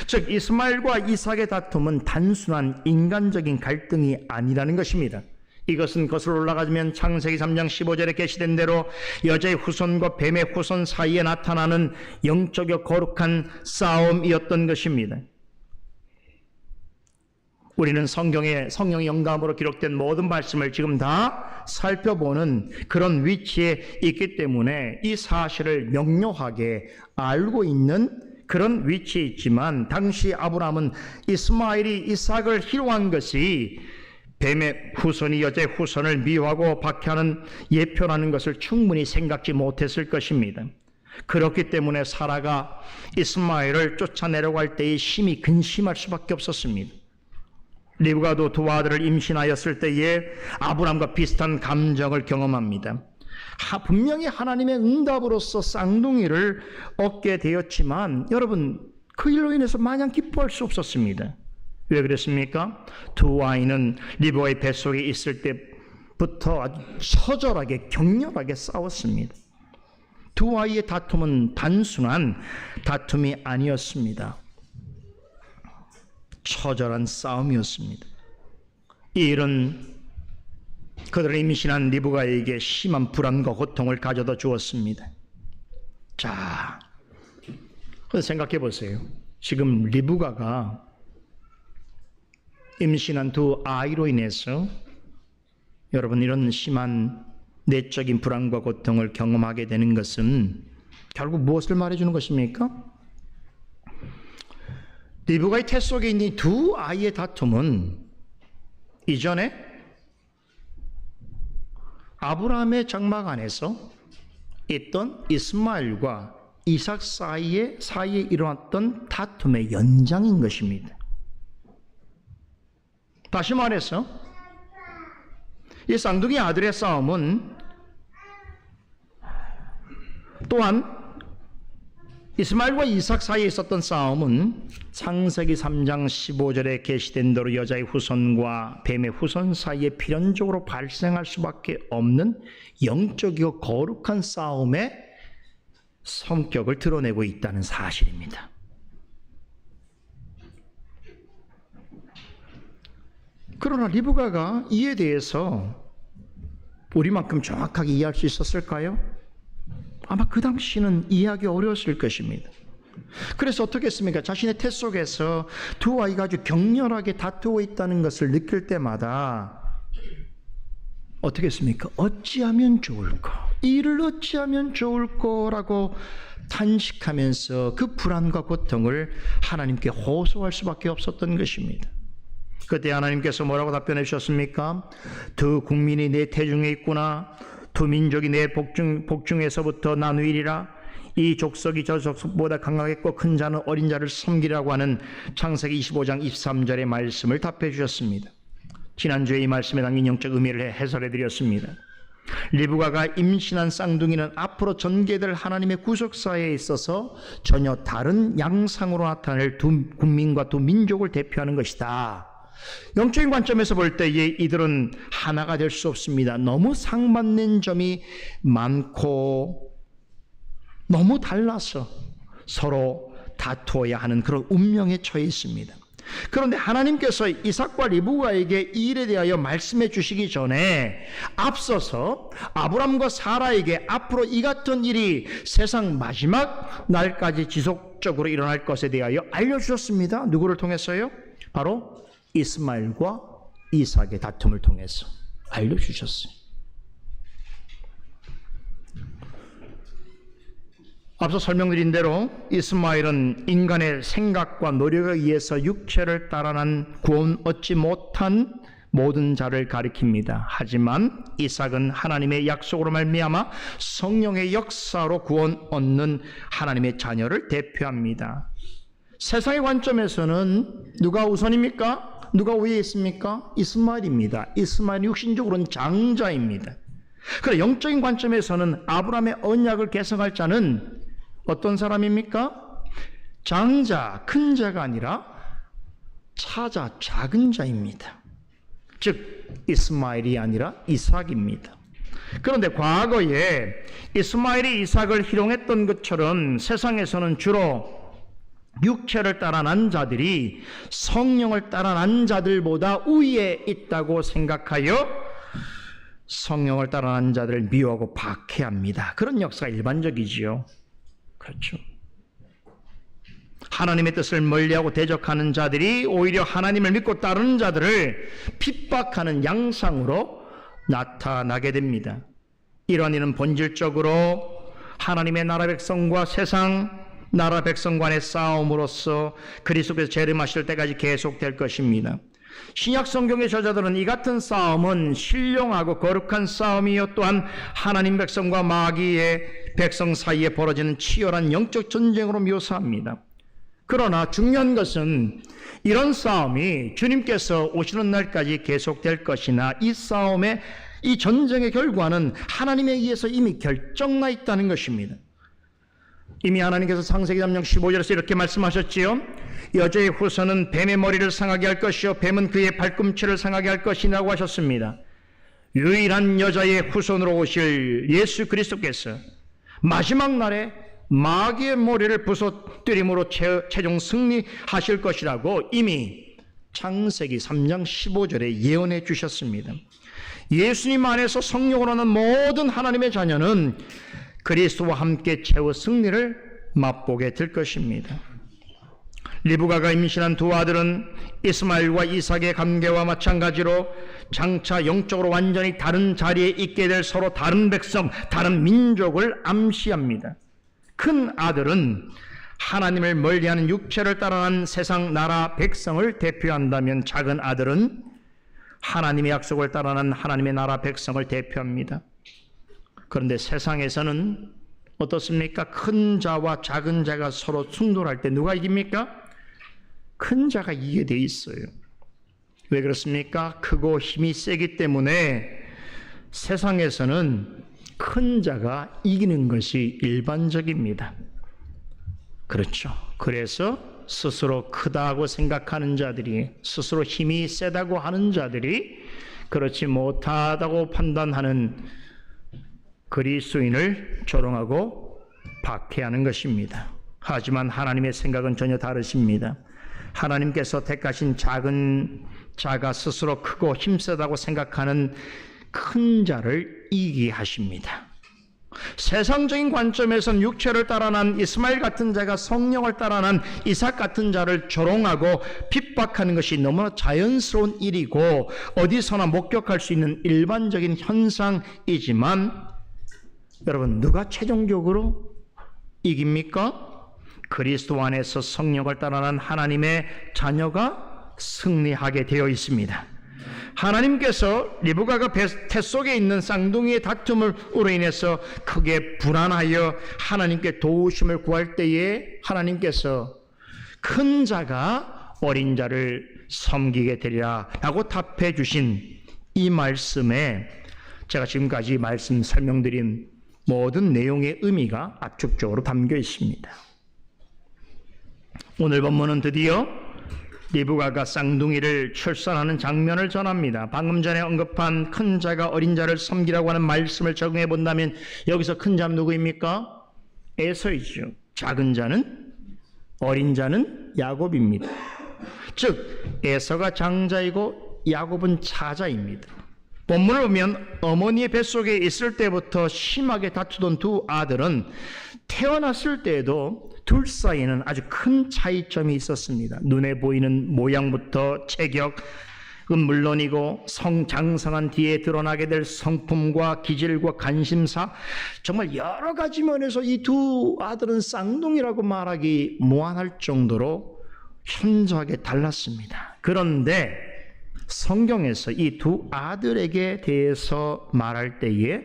즉 이스마엘과 이삭의 다툼은 단순한 인간적인 갈등이 아니라는 것입니다. 이것은 거슬러 올라가면 창세기 3장 15절에 게시된 대로 여자의 후손과 뱀의 후손 사이에 나타나는 영적이고 거룩한 싸움이었던 것입니다. 우리는 성경의 성령의 영감으로 기록된 모든 말씀을 지금 다 살펴보는 그런 위치에 있기 때문에 이 사실을 명료하게 알고 있는 그런 위치에 있지만 당시 아브라함은 이스마엘이 이삭을 희롱한 것이 뱀의 후손이 여자의 후손을 미워하고 박해하는 예표라는 것을 충분히 생각지 못했을 것입니다. 그렇기 때문에 사라가 이스마엘을 쫓아내려고 할 때에 심히 근심할 수밖에 없었습니다. 리브가도 두 아들을 임신하였을 때에 아브라함과 비슷한 감정을 경험합니다. 분명히 하나님의 응답으로서 쌍둥이를 얻게 되었지만 여러분, 그 일로 인해서 마냥 기뻐할 수 없었습니다. 왜 그랬습니까? 두 아이는 리브가의 뱃속에 있을 때부터 아주 처절하게 격렬하게 싸웠습니다. 두 아이의 다툼은 단순한 다툼이 아니었습니다. 처절한 싸움이었습니다. 이 일은 그들을 임신한 리브가에게 심한 불안과 고통을 가져다 주었습니다. 자, 생각해 보세요. 지금 리브가가 임신한 두 아이로 인해서 여러분 이런 심한 내적인 불안과 고통을 경험하게 되는 것은 결국 무엇을 말해주는 것입니까? 리브가의 태 속에 있는 두 아이의 다툼은 이전에 아브라함의 장막 안에서 있던 이스마엘과 이삭 사이에 일어났던 다툼의 연장인 것입니다. 다시 말해서 이 쌍둥이 아들의 싸움은 또한 이스마엘과 이삭 사이에 있었던 싸움은 창세기 3장 15절에 게시된 대로 여자의 후손과 뱀의 후손 사이에 필연적으로 발생할 수밖에 없는 영적이고 거룩한 싸움의 성격을 드러내고 있다는 사실입니다. 그러나 리브가가 이에 대해서 우리만큼 정확하게 이해할 수 있었을까요? 아마 그 당시는 이해하기 어려웠을 것입니다. 그래서 어떻게 했습니까? 자신의 태 속에서 두 아이가 아주 격렬하게 다투고 있다는 것을 느낄 때마다 어떻게 했습니까? 어찌하면 좋을까? 이를 어찌하면 좋을까라고 탄식하면서 그 불안과 고통을 하나님께 호소할 수밖에 없었던 것입니다. 그때 하나님께서 뭐라고 답변해 주셨습니까? 두 국민이 내 태중에 있구나. 두 민족이 내 복중에서부터 나누이리라. 이 족속이 저 족속보다 강하겠고 큰 자는 어린 자를 섬기라고 하는 창세기 25장 23절의 말씀을 답해 주셨습니다. 지난주에 이 말씀에 담긴 영적 의미를 해설해 드렸습니다. 리브가가 임신한 쌍둥이는 앞으로 전개될 하나님의 구속사에 있어서 전혀 다른 양상으로 나타낼 두 국민과 두 민족을 대표하는 것이다. 영적인 관점에서 볼 때에 이들은 하나가 될 수 없습니다. 너무 상반된 점이 많고 너무 달라서 서로 다투어야 하는 그런 운명에 처해 있습니다. 그런데 하나님께서 이삭과 리브가에게 이 일에 대하여 말씀해 주시기 전에 앞서서 아브람과 사라에게 앞으로 이 같은 일이 세상 마지막 날까지 지속적으로 일어날 것에 대하여 알려주셨습니다. 누구를 통해서요? 바로 이스마엘과 이삭의 다툼을 통해서 알려주셨어요. 앞서 설명드린 대로 이스마엘은 인간의 생각과 노력에 의해서 육체를 따라난 구원 얻지 못한 모든 자를 가리킵니다. 하지만 이삭은 하나님의 약속으로 말미암아 성령의 역사로 구원 얻는 하나님의 자녀를 대표합니다. 세상의 관점에서는 누가 우선입니까? 누가 위에 있습니까? 이스마엘입니다. 이스마엘이 육신적으로는 장자입니다. 그러나 영적인 관점에서는 아브라함의 언약을 계승할 자는 어떤 사람입니까? 장자, 큰 자가 아니라 차자, 작은 자입니다. 즉 이스마엘이 아니라 이삭입니다. 그런데 과거에 이스마엘이 이삭을 희롱했던 것처럼 세상에서는 주로 육체를 따라 난 자들이 성령을 따라 난 자들보다 우위에 있다고 생각하여 성령을 따라 난 자들을 미워하고 박해합니다. 그런 역사가 일반적이지요. 그렇죠. 하나님의 뜻을 멀리하고 대적하는 자들이 오히려 하나님을 믿고 따르는 자들을 핍박하는 양상으로 나타나게 됩니다. 이런 일은 본질적으로 하나님의 나라 백성과 세상 나라 백성 간의 싸움으로서 그리스도께서 재림하실 때까지 계속될 것입니다. 신약 성경의 저자들은 이 같은 싸움은 신령하고 거룩한 싸움이요 또한 하나님 백성과 마귀의 백성 사이에 벌어지는 치열한 영적 전쟁으로 묘사합니다. 그러나 중요한 것은 이런 싸움이 주님께서 오시는 날까지 계속될 것이나 이 싸움의 이 전쟁의 결과는 하나님에 의해서 이미 결정나 있다는 것입니다. 이미 하나님께서 창세기 3장 15절에서 이렇게 말씀하셨지요. 여자의 후손은 뱀의 머리를 상하게 할 것이요 뱀은 그의 발꿈치를 상하게 할 것이라고 하셨습니다. 유일한 여자의 후손으로 오실 예수 그리스도께서 마지막 날에 마귀의 머리를 부서뜨림으로 최종 승리하실 것이라고 이미 창세기 3장 15절에 예언해 주셨습니다. 예수님 안에서 성령으로 는 모든 하나님의 자녀는 그리스도와 함께 최후 승리를 맛보게 될 것입니다. 리브가가 임신한 두 아들은 이스마엘과 이삭의 관계와 마찬가지로 장차 영적으로 완전히 다른 자리에 있게 될 서로 다른 백성, 다른 민족을 암시합니다. 큰 아들은 하나님을 멀리하는 육체를 따라가는 세상 나라 백성을 대표한다면 작은 아들은 하나님의 약속을 따라가는 하나님의 나라 백성을 대표합니다. 그런데 세상에서는 어떻습니까? 큰 자와 작은 자가 서로 충돌할 때 누가 이깁니까? 큰 자가 이기게 돼 있어요. 왜 그렇습니까? 크고 힘이 세기 때문에 세상에서는 큰 자가 이기는 것이 일반적입니다. 그렇죠. 그래서 스스로 크다고 생각하는 자들이, 스스로 힘이 세다고 하는 자들이 그렇지 못하다고 판단하는 그리스도인을 조롱하고 박해하는 것입니다. 하지만 하나님의 생각은 전혀 다르십니다. 하나님께서 택하신 작은 자가 스스로 크고 힘세다고 생각하는 큰 자를 이기게 하십니다. 세상적인 관점에서는 육체를 따라난 이스마엘 같은 자가 성령을 따라난 이삭 같은 자를 조롱하고 핍박하는 것이 너무나 자연스러운 일이고 어디서나 목격할 수 있는 일반적인 현상이지만 여러분, 누가 최종적으로 이깁니까? 그리스도 안에서 성령을 따라난 하나님의 자녀가 승리하게 되어 있습니다. 하나님께서 리브가가 태 속에 있는 쌍둥이의 다툼으로 인해서 크게 불안하여 하나님께 도우심을 구할 때에 하나님께서 큰 자가 어린 자를 섬기게 되리라 라고 답해 주신 이 말씀에 제가 지금까지 말씀 설명드린 모든 내용의 의미가 압축적으로 담겨 있습니다. 오늘 본문은 드디어 리브가가 쌍둥이를 출산하는 장면을 전합니다. 방금 전에 언급한 큰 자가 어린 자를 섬기라고 하는 말씀을 적용해 본다면 여기서 큰 자는 누구입니까? 에서이죠. 작은 자는, 어린 자는 야곱입니다. 즉 에서가 장자이고 야곱은 차자입니다. 본문을 보면 어머니의 뱃속에 있을 때부터 심하게 다투던 두 아들은 태어났을 때에도 둘 사이에는 아주 큰 차이점이 있었습니다. 눈에 보이는 모양부터 체격은 물론이고 장성한 뒤에 드러나게 될 성품과 기질과 관심사, 정말 여러 가지 면에서 이 두 아들은 쌍둥이라고 말하기 무한할 정도로 현저하게 달랐습니다. 그런데 성경에서 이 두 아들에게 대해서 말할 때에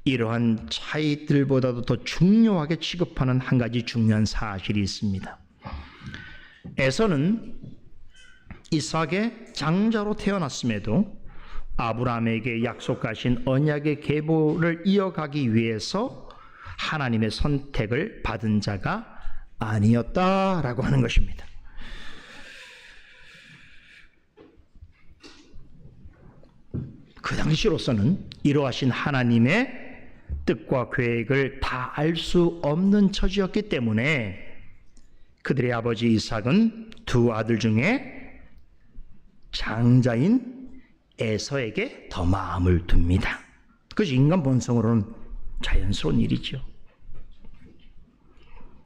이러한 차이들보다도 더 중요하게 취급하는 한 가지 중요한 사실이 있습니다. 에서는 이삭의 장자로 태어났음에도 아브라함에게 약속하신 언약의 계보를 이어가기 위해서 하나님의 선택을 받은 자가 아니었다라고 하는 것입니다. 그 당시로서는 이러하신 하나님의 뜻과 계획을 다 알 수 없는 처지였기 때문에 그들의 아버지 이삭은 두 아들 중에 장자인 에서에게 더 마음을 둡니다. 그것이 인간 본성으로는 자연스러운 일이죠.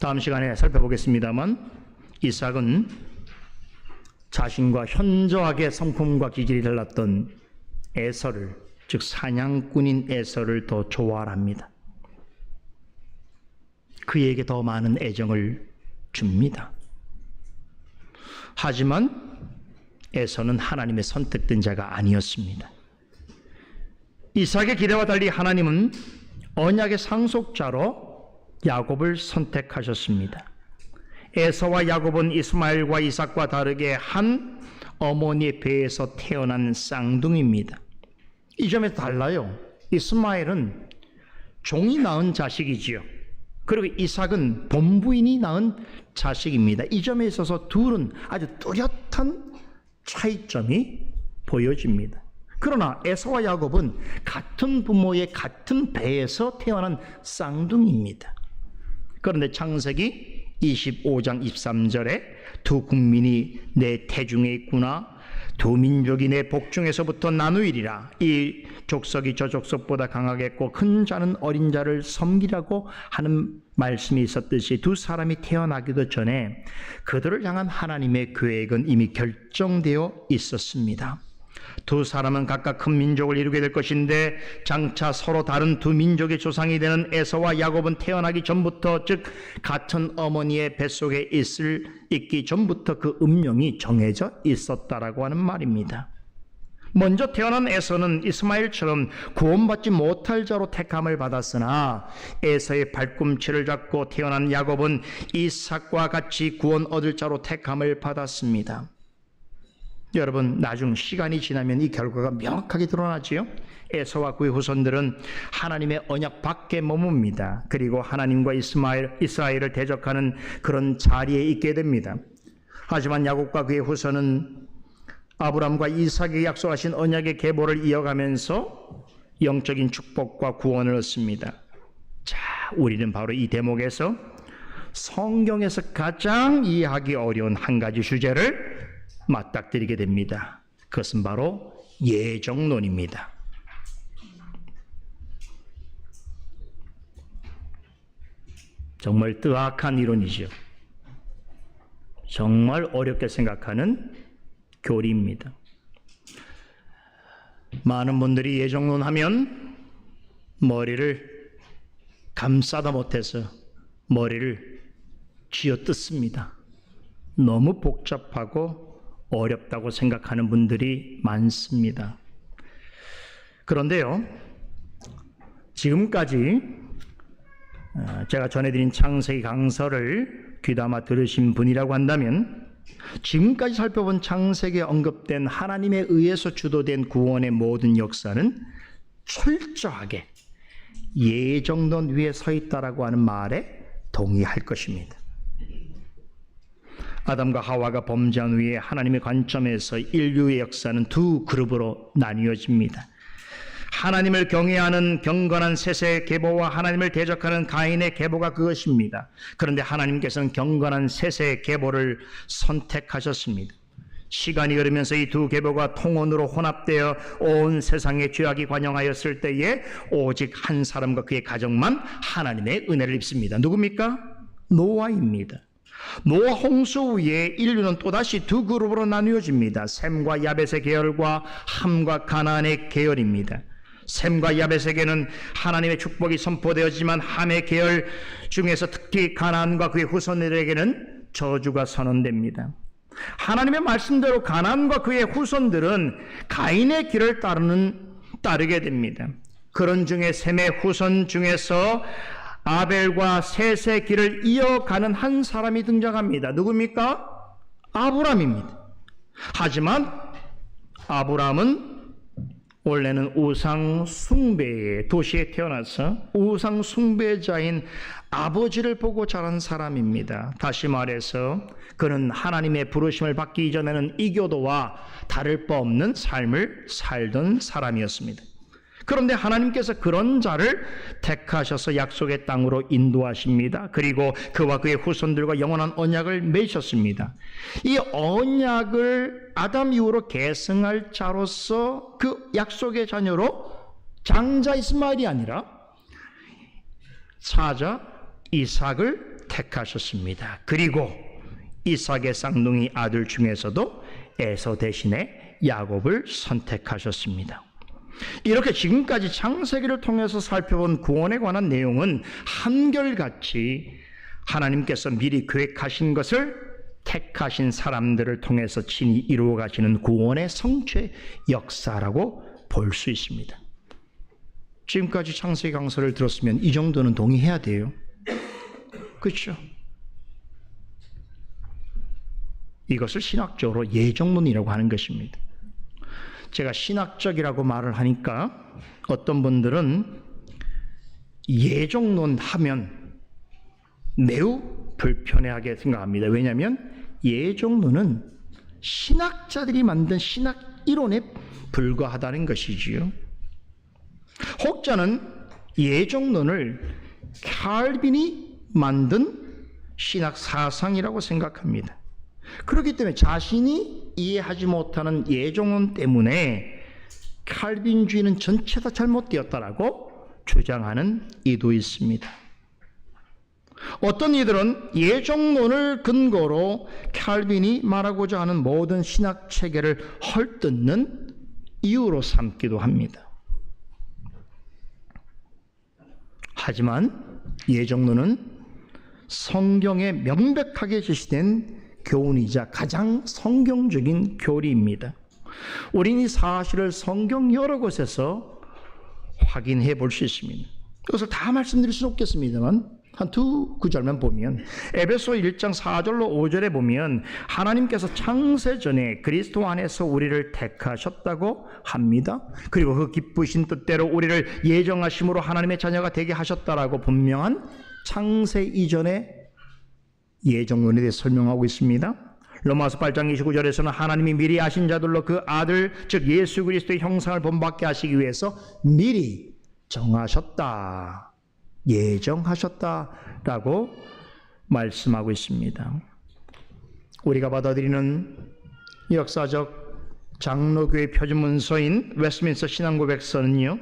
다음 시간에 살펴보겠습니다만 이삭은 자신과 현저하게 성품과 기질이 달랐던 에서를, 즉 사냥꾼인 에서를 더 좋아합니다. 그에게 더 많은 애정을 줍니다. 하지만 에서는 하나님의 선택된 자가 아니었습니다. 이삭의 기대와 달리 하나님은 언약의 상속자로 야곱을 선택하셨습니다. 에서와 야곱은 이스마엘과 이삭과 다르게 한 어머니의 배에서 태어난 쌍둥이입니다. 이 점에서 달라요. 이스마엘은 종이 낳은 자식이지요. 그리고 이삭은 본부인이 낳은 자식입니다. 이 점에 있어서 둘은 아주 뚜렷한 차이점이 보여집니다. 그러나 에서와 야곱은 같은 부모의 같은 배에서 태어난 쌍둥이입니다. 그런데 창세기 25장 23절에 두 국민이 내 태중에 있구나, 두 민족이 내 복중에서부터 나누이리라. 이 족속이 저 족속보다 강하겠고 큰 자는 어린 자를 섬기라고 하는 말씀이 있었듯이 두 사람이 태어나기도 전에 그들을 향한 하나님의 계획은 이미 결정되어 있었습니다. 두 사람은 각각 큰 민족을 이루게 될 것인데 장차 서로 다른 두 민족의 조상이 되는 에서와 야곱은 태어나기 전부터, 즉 같은 어머니의 뱃속에 있기 전부터 그 운명이 정해져 있었다라고 하는 말입니다. 먼저 태어난 에서는 이스마엘처럼 구원받지 못할 자로 택함을 받았으나 에서의 발꿈치를 잡고 태어난 야곱은 이삭과 같이 구원 얻을 자로 택함을 받았습니다. 여러분, 나중 시간이 지나면 이 결과가 명확하게 드러나지요. 에서와 그의 후손들은 하나님의 언약 밖에 머뭅니다. 그리고 하나님과 이스라엘을 대적하는 그런 자리에 있게 됩니다. 하지만 야곱과 그의 후손은 아브라함과 이삭에게 약속하신 언약의 계보를 이어가면서 영적인 축복과 구원을 얻습니다. 자, 우리는 바로 이 대목에서 성경에서 가장 이해하기 어려운 한 가지 주제를 맞닥뜨리게 됩니다. 그것은 바로 예정론입니다. 정말 뜨악한 이론이죠. 정말 어렵게 생각하는 교리입니다. 많은 분들이 예정론 하면 머리를 감싸다 못해서 머리를 쥐어뜯습니다. 너무 복잡하고 어렵다고 생각하는 분들이 많습니다. 그런데요, 지금까지 제가 전해드린 창세기 강서를 귀담아 들으신 분이라고 한다면 지금까지 살펴본 창세기에 언급된 하나님에 의해서 주도된 구원의 모든 역사는 철저하게 예정론 위에 서 있다라고 하는 말에 동의할 것입니다. 아담과 하와가 범죄한 후에 하나님의 관점에서 인류의 역사는 두 그룹으로 나뉘어집니다. 하나님을 경외하는 경건한 셋의 계보와 하나님을 대적하는 가인의 계보가 그것입니다. 그런데 하나님께서는 경건한 셋의 계보를 선택하셨습니다. 시간이 흐르면서 이 두 계보가 통혼으로 혼합되어 온 세상에 죄악이 관영하였을 때에 오직 한 사람과 그의 가정만 하나님의 은혜를 입습니다. 누굽니까? 노아입니다. 노아 홍수 후에 인류는 또다시 두 그룹으로 나뉘어집니다. 셈과 야벳의 계열과 함과 가나안의 계열입니다. 셈과 야벳에게는 하나님의 축복이 선포되었지만 함의 계열 중에서 특히 가나안과 그의 후손들에게는 저주가 선언됩니다. 하나님의 말씀대로 가나안과 그의 후손들은 가인의 길을 따르게 됩니다. 그런 중에 셈의 후손 중에서 아벨과 셋의 길을 이어가는 한 사람이 등장합니다. 누굽니까? 아브람입니다. 하지만 아브람은 원래는 우상 숭배의 도시에 태어나서 우상 숭배자인 아버지를 보고 자란 사람입니다. 다시 말해서 그는 하나님의 부르심을 받기 이전에는 이교도와 다를 바 없는 삶을 살던 사람이었습니다. 그런데 하나님께서 그런 자를 택하셔서 약속의 땅으로 인도하십니다. 그리고 그와 그의 후손들과 영원한 언약을 맺으셨습니다. 이 언약을 아담 이후로 계승할 자로서 그 약속의 자녀로 장자 이스마엘이 아니라 사자 이삭을 택하셨습니다. 그리고 이삭의 쌍둥이 아들 중에서도 에서 대신에 야곱을 선택하셨습니다. 이렇게 지금까지 창세기를 통해서 살펴본 구원에 관한 내용은 한결같이 하나님께서 미리 계획하신 것을 택하신 사람들을 통해서 친히 이루어 가시는 구원의 성취 역사라고 볼 수 있습니다. 지금까지 창세기 강서를 들었으면 이 정도는 동의해야 돼요. 그렇죠? 이것을 신학적으로 예정론이라고 하는 것입니다. 제가 신학적이라고 말을 하니까 어떤 분들은 예정론 하면 매우 불편해하게 생각합니다. 왜냐하면 예정론은 신학자들이 만든 신학 이론에 불과하다는 것이지요. 혹자는 예정론을 칼빈이 만든 신학 사상이라고 생각합니다. 그렇기 때문에 자신이 이해하지 못하는 예정론 때문에 칼빈주의는 전체 다 잘못되었다라고 주장하는 이도 있습니다. 어떤 이들은 예정론을 근거로 칼빈이 말하고자 하는 모든 신학 체계를 헐뜯는 이유로 삼기도 합니다. 하지만 예정론은 성경에 명백하게 제시된 교훈이자 가장 성경적인 교리입니다. 우리는 이 사실을 성경 여러 곳에서 확인해 볼 수 있습니다. 이것을 다 말씀드릴 수는 없겠습니다만 한 두 구절만 보면 에베소 1장 4절로 5절에 보면 하나님께서 창세 전에 그리스도 안에서 우리를 택하셨다고 합니다. 그리고 그 기쁘신 뜻대로 우리를 예정하심으로 하나님의 자녀가 되게 하셨다라고 분명한 창세 이전의 예정론에 대해 설명하고 있습니다. 로마서 8장 29절에서는 하나님이 미리 아신 자들로 그 아들 즉 예수 그리스도의 형상을 본받게 하시기 위해서 미리 정하셨다, 예정하셨다라고 말씀하고 있습니다. 우리가 받아들이는 역사적 장로교의 표준문서인 웨스트민스터 신앙고백서는요,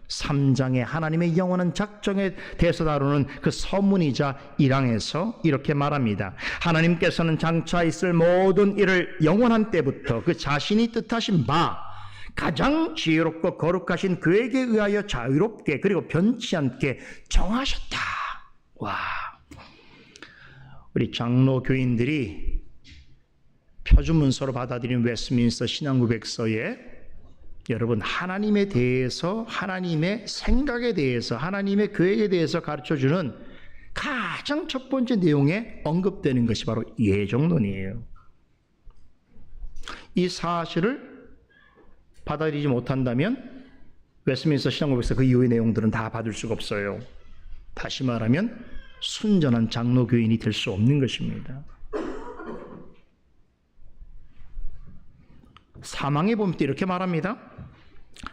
3장의 하나님의 영원한 작정에 대해서 다루는 그 서문이자 1항에서 이렇게 말합니다. 하나님께서는 장차 있을 모든 일을 영원한 때부터 그 자신이 뜻하신 바 가장 지혜롭고 거룩하신 그에게 의하여 자유롭게 그리고 변치 않게 정하셨다. 와, 우리 장로 교인들이 표준문서로 받아들인 웨스트민스터 신앙고백서에 여러분 하나님에 대해서, 하나님의 생각에 대해서, 하나님의 계획에 대해서 가르쳐주는 가장 첫 번째 내용에 언급되는 것이 바로 예정론이에요. 이 사실을 받아들이지 못한다면 웨스트민스터 신앙고백서 그 이후의 내용들은 다 받을 수가 없어요. 다시 말하면 순전한 장로교인이 될 수 없는 것입니다. 사망에 보면 또 이렇게 말합니다.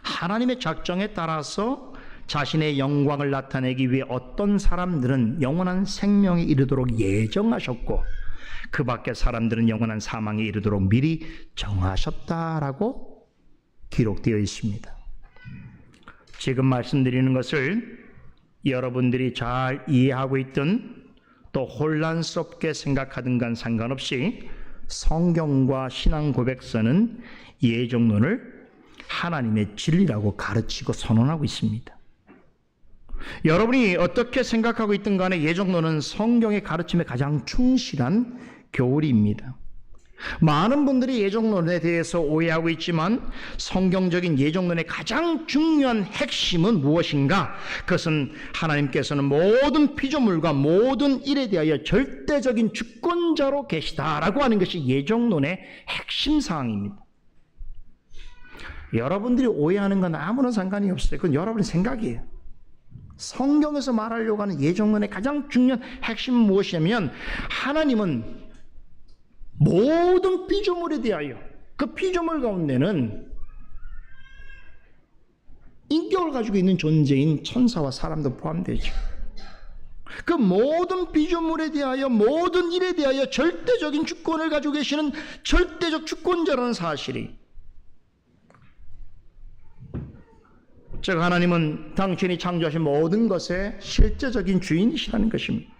하나님의 작정에 따라서 자신의 영광을 나타내기 위해 어떤 사람들은 영원한 생명에 이르도록 예정하셨고 그 밖의 사람들은 영원한 사망에 이르도록 미리 정하셨다라고 기록되어 있습니다. 지금 말씀드리는 것을 여러분들이 잘 이해하고 있든 또 혼란스럽게 생각하든 간 상관없이 성경과 신앙 고백서는 예정론을 하나님의 진리라고 가르치고 선언하고 있습니다. 여러분이 어떻게 생각하고 있든 간에 예정론은 성경의 가르침에 가장 충실한 교리입니다. 많은 분들이 예정론에 대해서 오해하고 있지만 성경적인 예정론의 가장 중요한 핵심은 무엇인가? 그것은 하나님께서는 모든 피조물과 모든 일에 대하여 절대적인 주권자로 계시다라고 하는 것이 예정론의 핵심 사항입니다. 여러분들이 오해하는 건 아무런 상관이 없어요. 그건 여러분의 생각이에요. 성경에서 말하려고 하는 예정론의 가장 중요한 핵심은 무엇이냐면 하나님은 모든 피조물에 대하여 그 피조물 가운데는 인격을 가지고 있는 존재인 천사와 사람도 포함되죠. 그 모든 피조물에 대하여 모든 일에 대하여 절대적인 주권을 가지고 계시는 절대적 주권자라는 사실이, 즉 하나님은 당신이 창조하신 모든 것의 실제적인 주인이시라는 것입니다.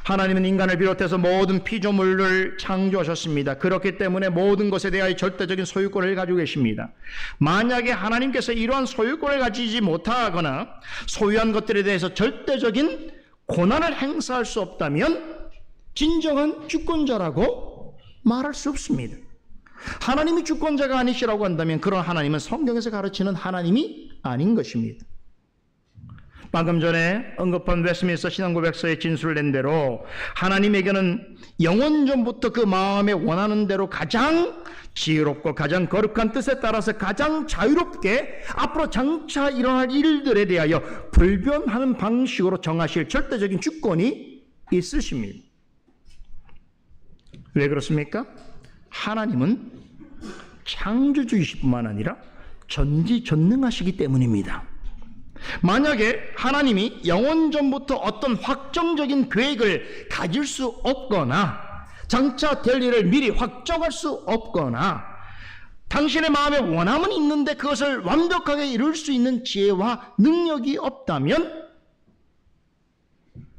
하나님은 인간을 비롯해서 모든 피조물을 창조하셨습니다. 그렇기 때문에 모든 것에 대하여 절대적인 소유권을 가지고 계십니다. 만약에 하나님께서 이러한 소유권을 가지지 못하거나 소유한 것들에 대해서 절대적인 권한을 행사할 수 없다면 진정한 주권자라고 말할 수 없습니다. 하나님이 주권자가 아니시라고 한다면 그런 하나님은 성경에서 가르치는 하나님이 아닌 것입니다. 방금 전에 언급한 웨스트민스터 신앙고백서에 진술을 낸 대로 하나님에게는 영원전부터 그 마음에 원하는 대로 가장 지혜롭고 가장 거룩한 뜻에 따라서 가장 자유롭게 앞으로 장차 일어날 일들에 대하여 불변하는 방식으로 정하실 절대적인 주권이 있으십니다. 왜 그렇습니까? 하나님은 창조주이실 뿐만 아니라 전지전능하시기 때문입니다. 만약에 하나님이 영원전부터 어떤 확정적인 계획을 가질 수 없거나 장차 될 일을 미리 확정할 수 없거나 당신의 마음에 원함은 있는데 그것을 완벽하게 이룰 수 있는 지혜와 능력이 없다면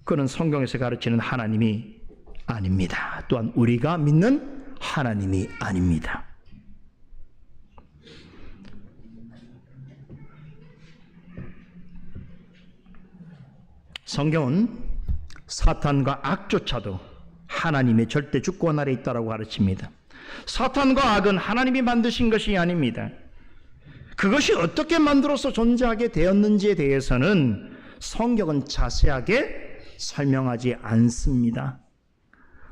그는 성경에서 가르치는 하나님이 아닙니다. 또한 우리가 믿는 하나님이 아닙니다. 성경은 사탄과 악조차도 하나님의 절대 주권 아래 있다고 가르칩니다. 사탄과 악은 하나님이 만드신 것이 아닙니다. 그것이 어떻게 만들어서 존재하게 되었는지에 대해서는 성경은 자세하게 설명하지 않습니다.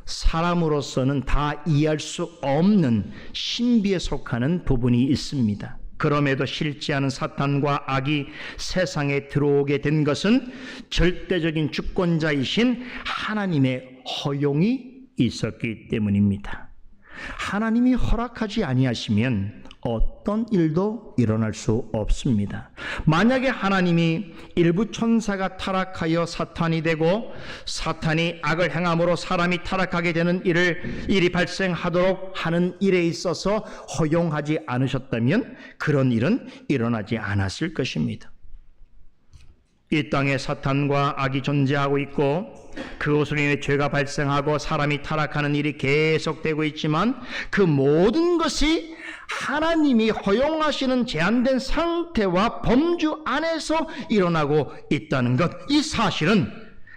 사람으로서는 다 이해할 수 없는 신비에 속하는 부분이 있습니다. 그럼에도 싫지 않은 사탄과 악이 세상에 들어오게 된 것은 절대적인 주권자이신 하나님의 허용이 있었기 때문입니다. 하나님이 허락하지 아니하시면 어떤 일도 일어날 수 없습니다. 만약에 하나님이 일부 천사가 타락하여 사탄이 되고 사탄이 악을 행함으로 사람이 타락하게 되는 일이 발생하도록 하는 일에 있어서 허용하지 않으셨다면 그런 일은 일어나지 않았을 것입니다. 이 땅에 사탄과 악이 존재하고 있고 그것으로 인해 죄가 발생하고 사람이 타락하는 일이 계속되고 있지만 그 모든 것이 하나님이 허용하시는 제한된 상태와 범주 안에서 일어나고 있다는 것, 이 사실은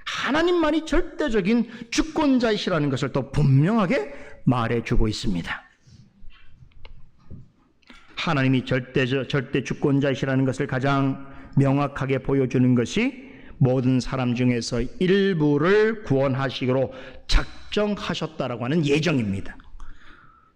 하나님만이 절대적인 주권자이시라는 것을 또 분명하게 말해주고 있습니다. 하나님이 절대 주권자이시라는 것을 가장 명확하게 보여주는 것이 모든 사람 중에서 일부를 구원하시기로 작정하셨다라고 하는 예정입니다.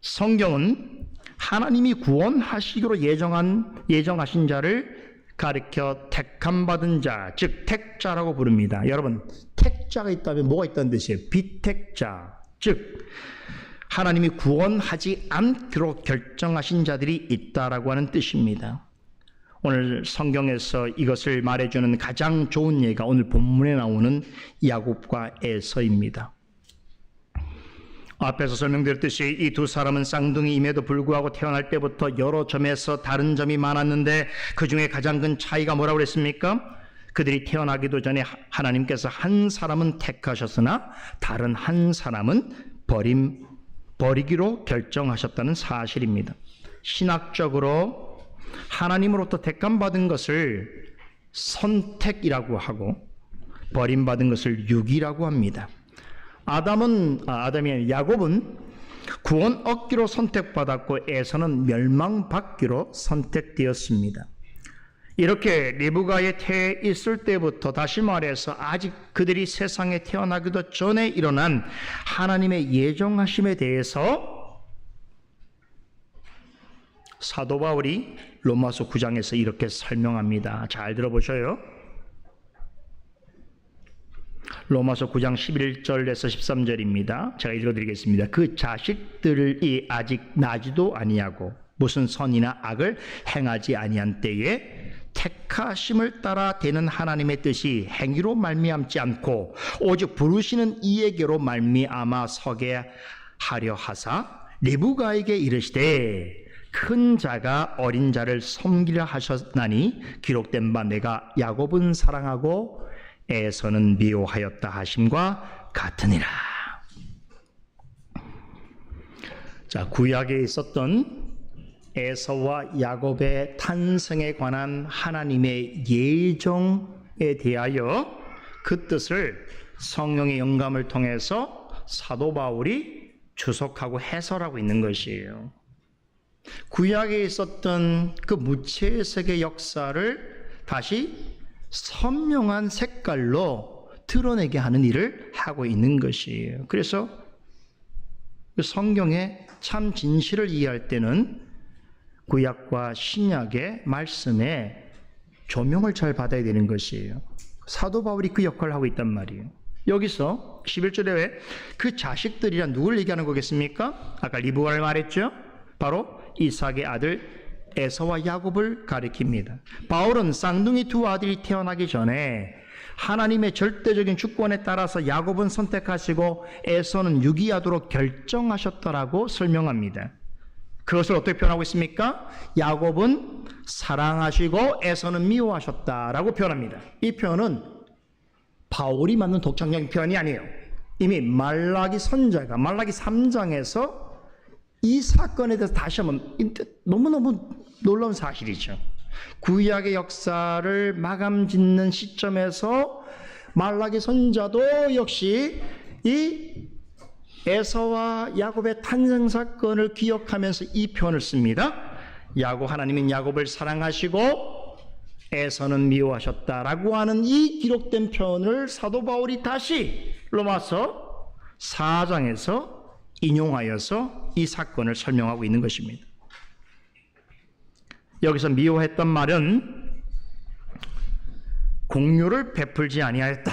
성경은 하나님이 구원하시기로 예정하신 자를 가리켜 택함받은 자, 즉 택자라고 부릅니다. 여러분, 택자가 있다면 뭐가 있다는 뜻이에요? 비택자, 즉 하나님이 구원하지 않도록 결정하신 자들이 있다라고 하는 뜻입니다. 오늘 성경에서 이것을 말해주는 가장 좋은 예가 오늘 본문에 나오는 야곱과 에서입니다. 앞에서 설명드렸듯이 이 두 사람은 쌍둥이임에도 불구하고 태어날 때부터 여러 점에서 다른 점이 많았는데 그 중에 가장 큰 차이가 뭐라고 그랬습니까? 그들이 태어나기도 전에 하나님께서 한 사람은 택하셨으나 다른 한 사람은 버리기로 결정하셨다는 사실입니다. 신학적으로 하나님으로부터 택함받은 것을 선택이라고 하고 버림받은 것을 유기라고 합니다. 야곱은 구원 얻기로 선택받았고 에서는 멸망받기로 선택되었습니다. 이렇게 리브가의 태에 있을 때부터, 다시 말해서 아직 그들이 세상에 태어나기도 전에 일어난 하나님의 예정하심에 대해서 사도 바울이 로마서 9장에서 이렇게 설명합니다. 잘 들어보셔요. 로마서 9장 11절에서 13절입니다. 제가 읽어드리겠습니다. 그 자식들이 아직 나지도 아니하고 무슨 선이나 악을 행하지 아니한 때에 택하심을 따라 되는 하나님의 뜻이 행위로 말미암지 않고 오직 부르시는 이에게로 말미암아 서게 하려 하사 리브가에게 이르시되 큰 자가 어린 자를 섬기려 하셨나니 기록된 바 내가 야곱은 사랑하고 에서는 미워하였다 하심과 같으니라. 자, 구약에 있었던 에서와 야곱의 탄생에 관한 하나님의 예정에 대하여 그 뜻을 성령의 영감을 통해서 사도 바울이 주석하고 해설하고 있는 것이에요. 구약에 있었던 그 무채의 세계 역사를 다시 선명한 색깔로 드러내게 하는 일을 하고 있는 것이에요. 그래서 성경의 참 진실을 이해할 때는 구약과 신약의 말씀에 조명을 잘 받아야 되는 것이에요. 사도 바울이 그 역할을 하고 있단 말이에요. 여기서 11절에 왜 그 자식들이란 누굴 얘기하는 거겠습니까? 아까 리브가를 말했죠. 바로 이삭의 아들 에서와 야곱을 가리킵니다. 바울은 쌍둥이 두 아들이 태어나기 전에 하나님의 절대적인 주권에 따라서 야곱은 선택하시고 에서는 유기하도록 결정하셨다라고 설명합니다. 그것을 어떻게 표현하고 있습니까? 야곱은 사랑하시고 에서는 미워하셨다라고 표현합니다. 이 표현은 바울이 만든 독창적인 표현이 아니에요. 이미 말라기 선자가 말라기 3장에서 이 사건에 대해서 다시 한번 너무너무 놀라운 사실이죠. 구약의 역사를 마감 짓는 시점에서 말라기 선자도 역시 이 에서와 야곱의 탄생 사건을 기억하면서 이 표현을 씁니다. 하나님은 야곱을 사랑하시고 에서는 미워하셨다라고 하는 이 기록된 표현을 사도 바울이 다시 로마서 4장에서 인용하여서 이 사건을 설명하고 있는 것입니다. 여기서 미워했던 말은 공유를 베풀지 아니하였다.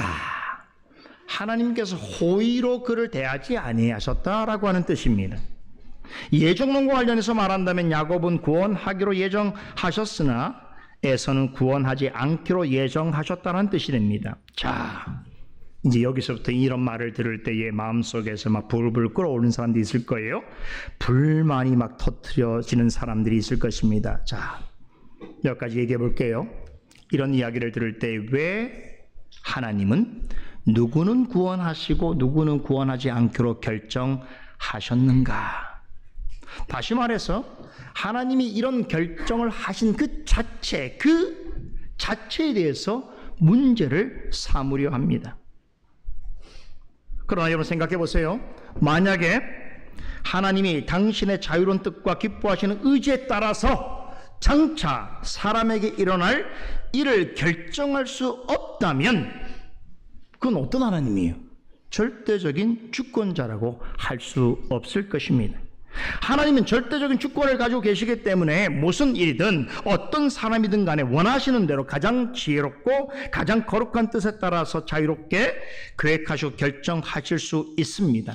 하나님께서 호의로 그를 대하지 아니하셨다라고 하는 뜻입니다. 예정론과 관련해서 말한다면 야곱은 구원하기로 예정하셨으나 에서는 구원하지 않기로 예정하셨다는 뜻이 됩니다. 자, 이제 여기서부터 이런 말을 들을 때의 마음속에서 막 불불 끓어오르는 사람들이 있을 거예요. 불만이 막 터뜨려지는 사람들이 있을 것입니다. 자, 몇 가지 얘기해 볼게요. 이런 이야기를 들을 때 왜 하나님은 누구는 구원하시고 누구는 구원하지 않기로 결정하셨는가? 다시 말해서 하나님이 이런 결정을 하신 그 자체에 대해서 문제를 삼으려 합니다. 그러나 여러분 생각해 보세요. 만약에 하나님이 당신의 자유로운 뜻과 기뻐하시는 의지에 따라서 장차 사람에게 일어날 일을 결정할 수 없다면 그건 어떤 하나님이에요? 절대적인 주권자라고 할 수 없을 것입니다. 하나님은 절대적인 주권을 가지고 계시기 때문에 무슨 일이든 어떤 사람이든 간에 원하시는 대로 가장 지혜롭고 가장 거룩한 뜻에 따라서 자유롭게 계획하시고 결정하실 수 있습니다.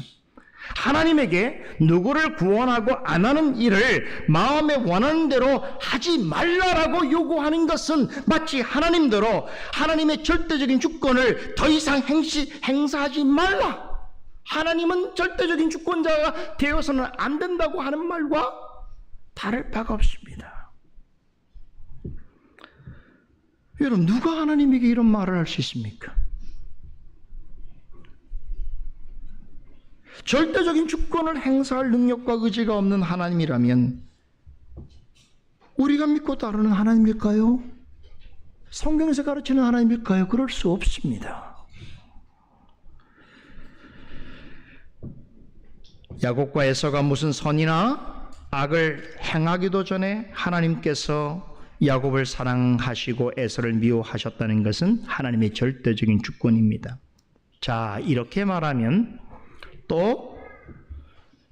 하나님에게 누구를 구원하고 안 하는 일을 마음에 원하는 대로 하지 말라라고 요구하는 것은 마치 하나님대로 하나님의 절대적인 주권을 더 이상 행사하지 말라, 하나님은 절대적인 주권자가 되어서는 안 된다고 하는 말과 다를 바가 없습니다. 여러분, 누가 하나님에게 이런 말을 할 수 있습니까? 절대적인 주권을 행사할 능력과 의지가 없는 하나님이라면 우리가 믿고 따르는 하나님일까요? 성경에서 가르치는 하나님일까요? 그럴 수 없습니다. 야곱과 에서가 무슨 선이나 악을 행하기도 전에 하나님께서 야곱을 사랑하시고 에서를 미워하셨다는 것은 하나님의 절대적인 주권입니다. 자, 이렇게 말하면 또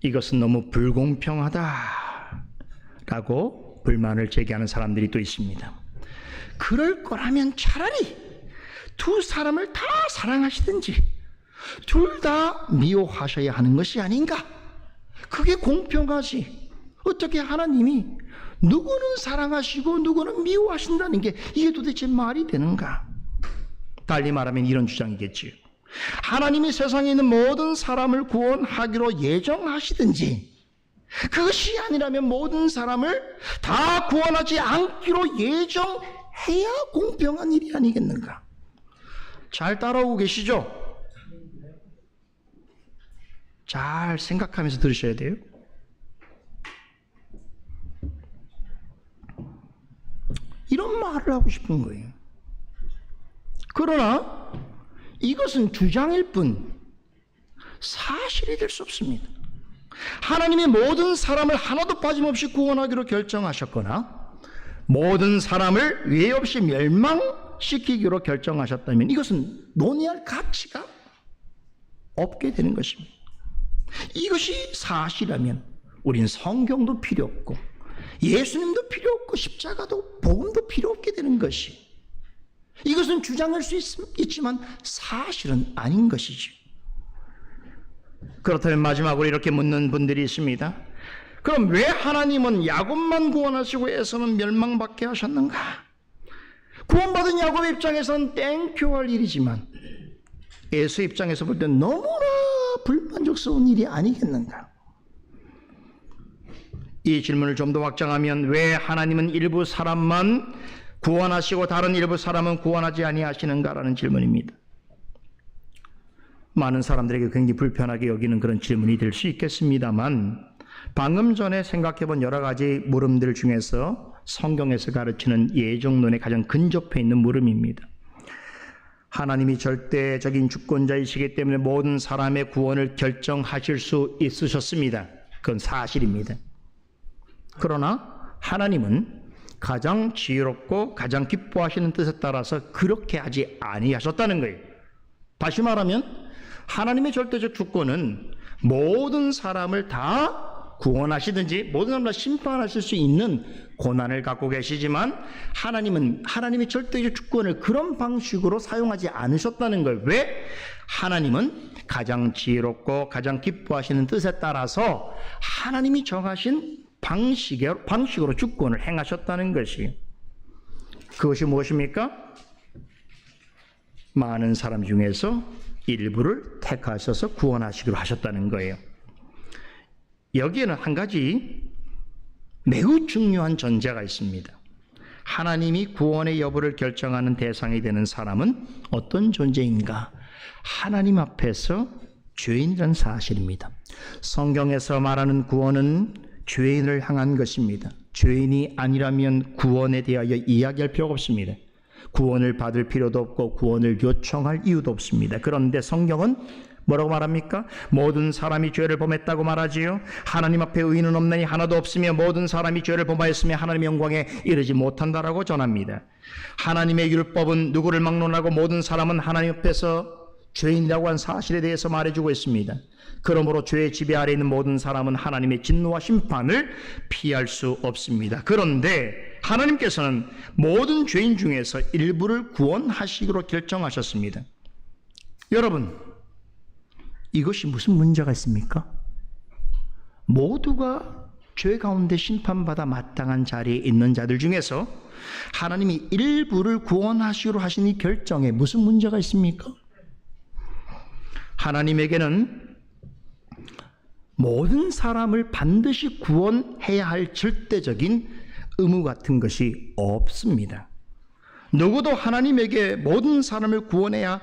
이것은 너무 불공평하다라고 불만을 제기하는 사람들이 또 있습니다. 그럴 거라면 차라리 두 사람을 다 사랑하시든지 둘 다 미워하셔야 하는 것이 아닌가? 그게 공평하지. 어떻게 하나님이 누구는 사랑하시고 누구는 미워하신다는 게 이게 도대체 말이 되는가? 달리 말하면 이런 주장이겠지요. 하나님이 세상에 있는 모든 사람을 구원하기로 예정하시든지 그것이 아니라면 모든 사람을 다 구원하지 않기로 예정해야 공평한 일이 아니겠는가? 잘 따라오고 계시죠? 잘 생각하면서 들으셔야 돼요. 이런 말을 하고 싶은 거예요. 그러나 이것은 주장일 뿐 사실이 될 수 없습니다. 하나님이 모든 사람을 하나도 빠짐없이 구원하기로 결정하셨거나 모든 사람을 예외 없이 멸망시키기로 결정하셨다면 이것은 논의할 가치가 없게 되는 것입니다. 이것이 사실이라면 우린 성경도 필요 없고 예수님도 필요 없고 십자가도 복음도 필요 없게 되는 것이, 이것은 주장할 수 있지만 사실은 아닌 것이죠. 그렇다면 마지막으로 이렇게 묻는 분들이 있습니다. 그럼 왜 하나님은 야곱만 구원하시고 에서는 멸망받게 하셨는가? 구원받은 야곱의 입장에서는 땡큐할 일이지만 에서 입장에서 볼 때 너무나 불만족스러운 일이 아니겠는가? 이 질문을 좀 더 확장하면 왜 하나님은 일부 사람만 구원하시고 다른 일부 사람은 구원하지 아니하시는가라는 질문입니다. 많은 사람들에게 굉장히 불편하게 여기는 그런 질문이 될 수 있겠습니다만 방금 전에 생각해본 여러 가지 물음들 중에서 성경에서 가르치는 예정론에 가장 근접해 있는 물음입니다. 하나님이 절대적인 주권자이시기 때문에 모든 사람의 구원을 결정하실 수 있으셨습니다. 그건 사실입니다. 그러나 하나님은 가장 지혜롭고 가장 기뻐하시는 뜻에 따라서 그렇게 하지 아니하셨다는 거예요. 다시 말하면 하나님의 절대적 주권은 모든 사람을 다 구원하시든지 모든 사람을 다 심판하실 수 있는 고난을 갖고 계시지만 하나님은 하나님의 절대적 주권을 그런 방식으로 사용하지 않으셨다는 거예요. 왜? 하나님은 가장 지혜롭고 가장 기뻐하시는 뜻에 따라서 하나님이 정하신 방식으로 주권을 행하셨다는 것이, 그것이 무엇입니까? 많은 사람 중에서 일부를 택하셔서 구원하시기로 하셨다는 거예요. 여기에는 한 가지 매우 중요한 전제가 있습니다. 하나님이 구원의 여부를 결정하는 대상이 되는 사람은 어떤 존재인가? 하나님 앞에서 죄인이라는 사실입니다. 성경에서 말하는 구원은 죄인을 향한 것입니다. 죄인이 아니라면 구원에 대하여 이야기할 필요가 없습니다. 구원을 받을 필요도 없고 구원을 요청할 이유도 없습니다. 그런데 성경은 뭐라고 말합니까? 모든 사람이 죄를 범했다고 말하지요. 하나님 앞에 의인은 없나니 하나도 없으며 모든 사람이 죄를 범하였으며 하나님의 영광에 이르지 못한다라고 전합니다. 하나님의 율법은 누구를 막론하고 모든 사람은 하나님 앞에서 죄인이라고 한 사실에 대해서 말해주고 있습니다. 그러므로 죄의 지배 아래 있는 모든 사람은 하나님의 진노와 심판을 피할 수 없습니다. 그런데 하나님께서는 모든 죄인 중에서 일부를 구원하시기로 결정하셨습니다. 여러분, 이것이 무슨 문제가 있습니까? 모두가 죄 가운데 심판받아 마땅한 자리에 있는 자들 중에서 하나님이 일부를 구원하시기로 하신 이 결정에 무슨 문제가 있습니까? 하나님에게는 모든 사람을 반드시 구원해야 할 절대적인 의무 같은 것이 없습니다. 누구도 하나님에게 모든 사람을 구원해야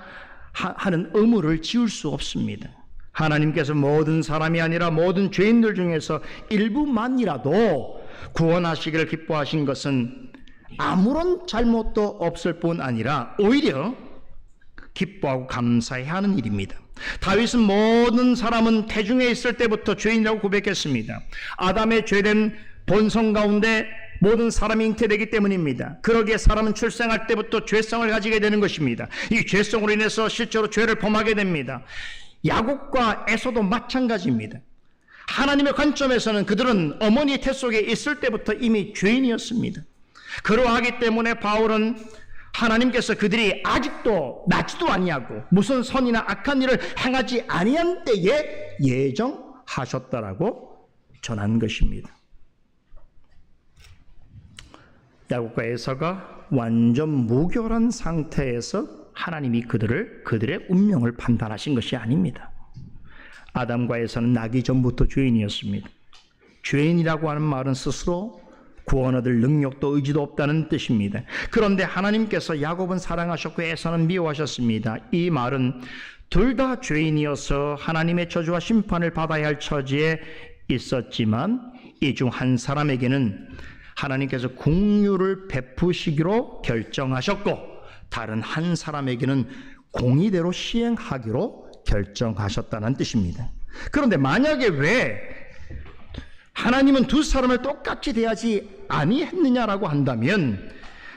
하는 의무를 지울 수 없습니다. 하나님께서 모든 사람이 아니라 모든 죄인들 중에서 일부만이라도 구원하시기를 기뻐하신 것은 아무런 잘못도 없을 뿐 아니라 오히려 기뻐하고 감사해야 하는 일입니다. 다윗은 모든 사람은 태중에 있을 때부터 죄인이라고 고백했습니다. 아담의 죄된 본성 가운데 모든 사람이 잉태되기 때문입니다. 그러기에 사람은 출생할 때부터 죄성을 가지게 되는 것입니다. 이 죄성으로 인해서 실제로 죄를 범하게 됩니다. 야곱과 에서도 마찬가지입니다. 하나님의 관점에서는 그들은 어머니의 태 속에 있을 때부터 이미 죄인이었습니다. 그러하기 때문에 바울은 하나님께서 그들이 아직도 나지도 아니하고 무슨 선이나 악한 일을 행하지 아니한 때에 예정하셨다라고 전한 것입니다. 야곱과 에서가 완전 무결한 상태에서 하나님이 그들의 운명을 판단하신 것이 아닙니다. 아담과 에서는 나기 전부터 죄인이었습니다. 죄인이라고 하는 말은 스스로 구원 얻을 능력도 의지도 없다는 뜻입니다. 그런데 하나님께서 야곱은 사랑하셨고 에서는 미워하셨습니다. 이 말은 둘 다 죄인이어서 하나님의 저주와 심판을 받아야 할 처지에 있었지만 이 중 한 사람에게는 하나님께서 긍휼을 베푸시기로 결정하셨고 다른 한 사람에게는 공의대로 시행하기로 결정하셨다는 뜻입니다. 그런데 만약에 왜 하나님은 두 사람을 똑같이 대하지 아니했느냐라고 한다면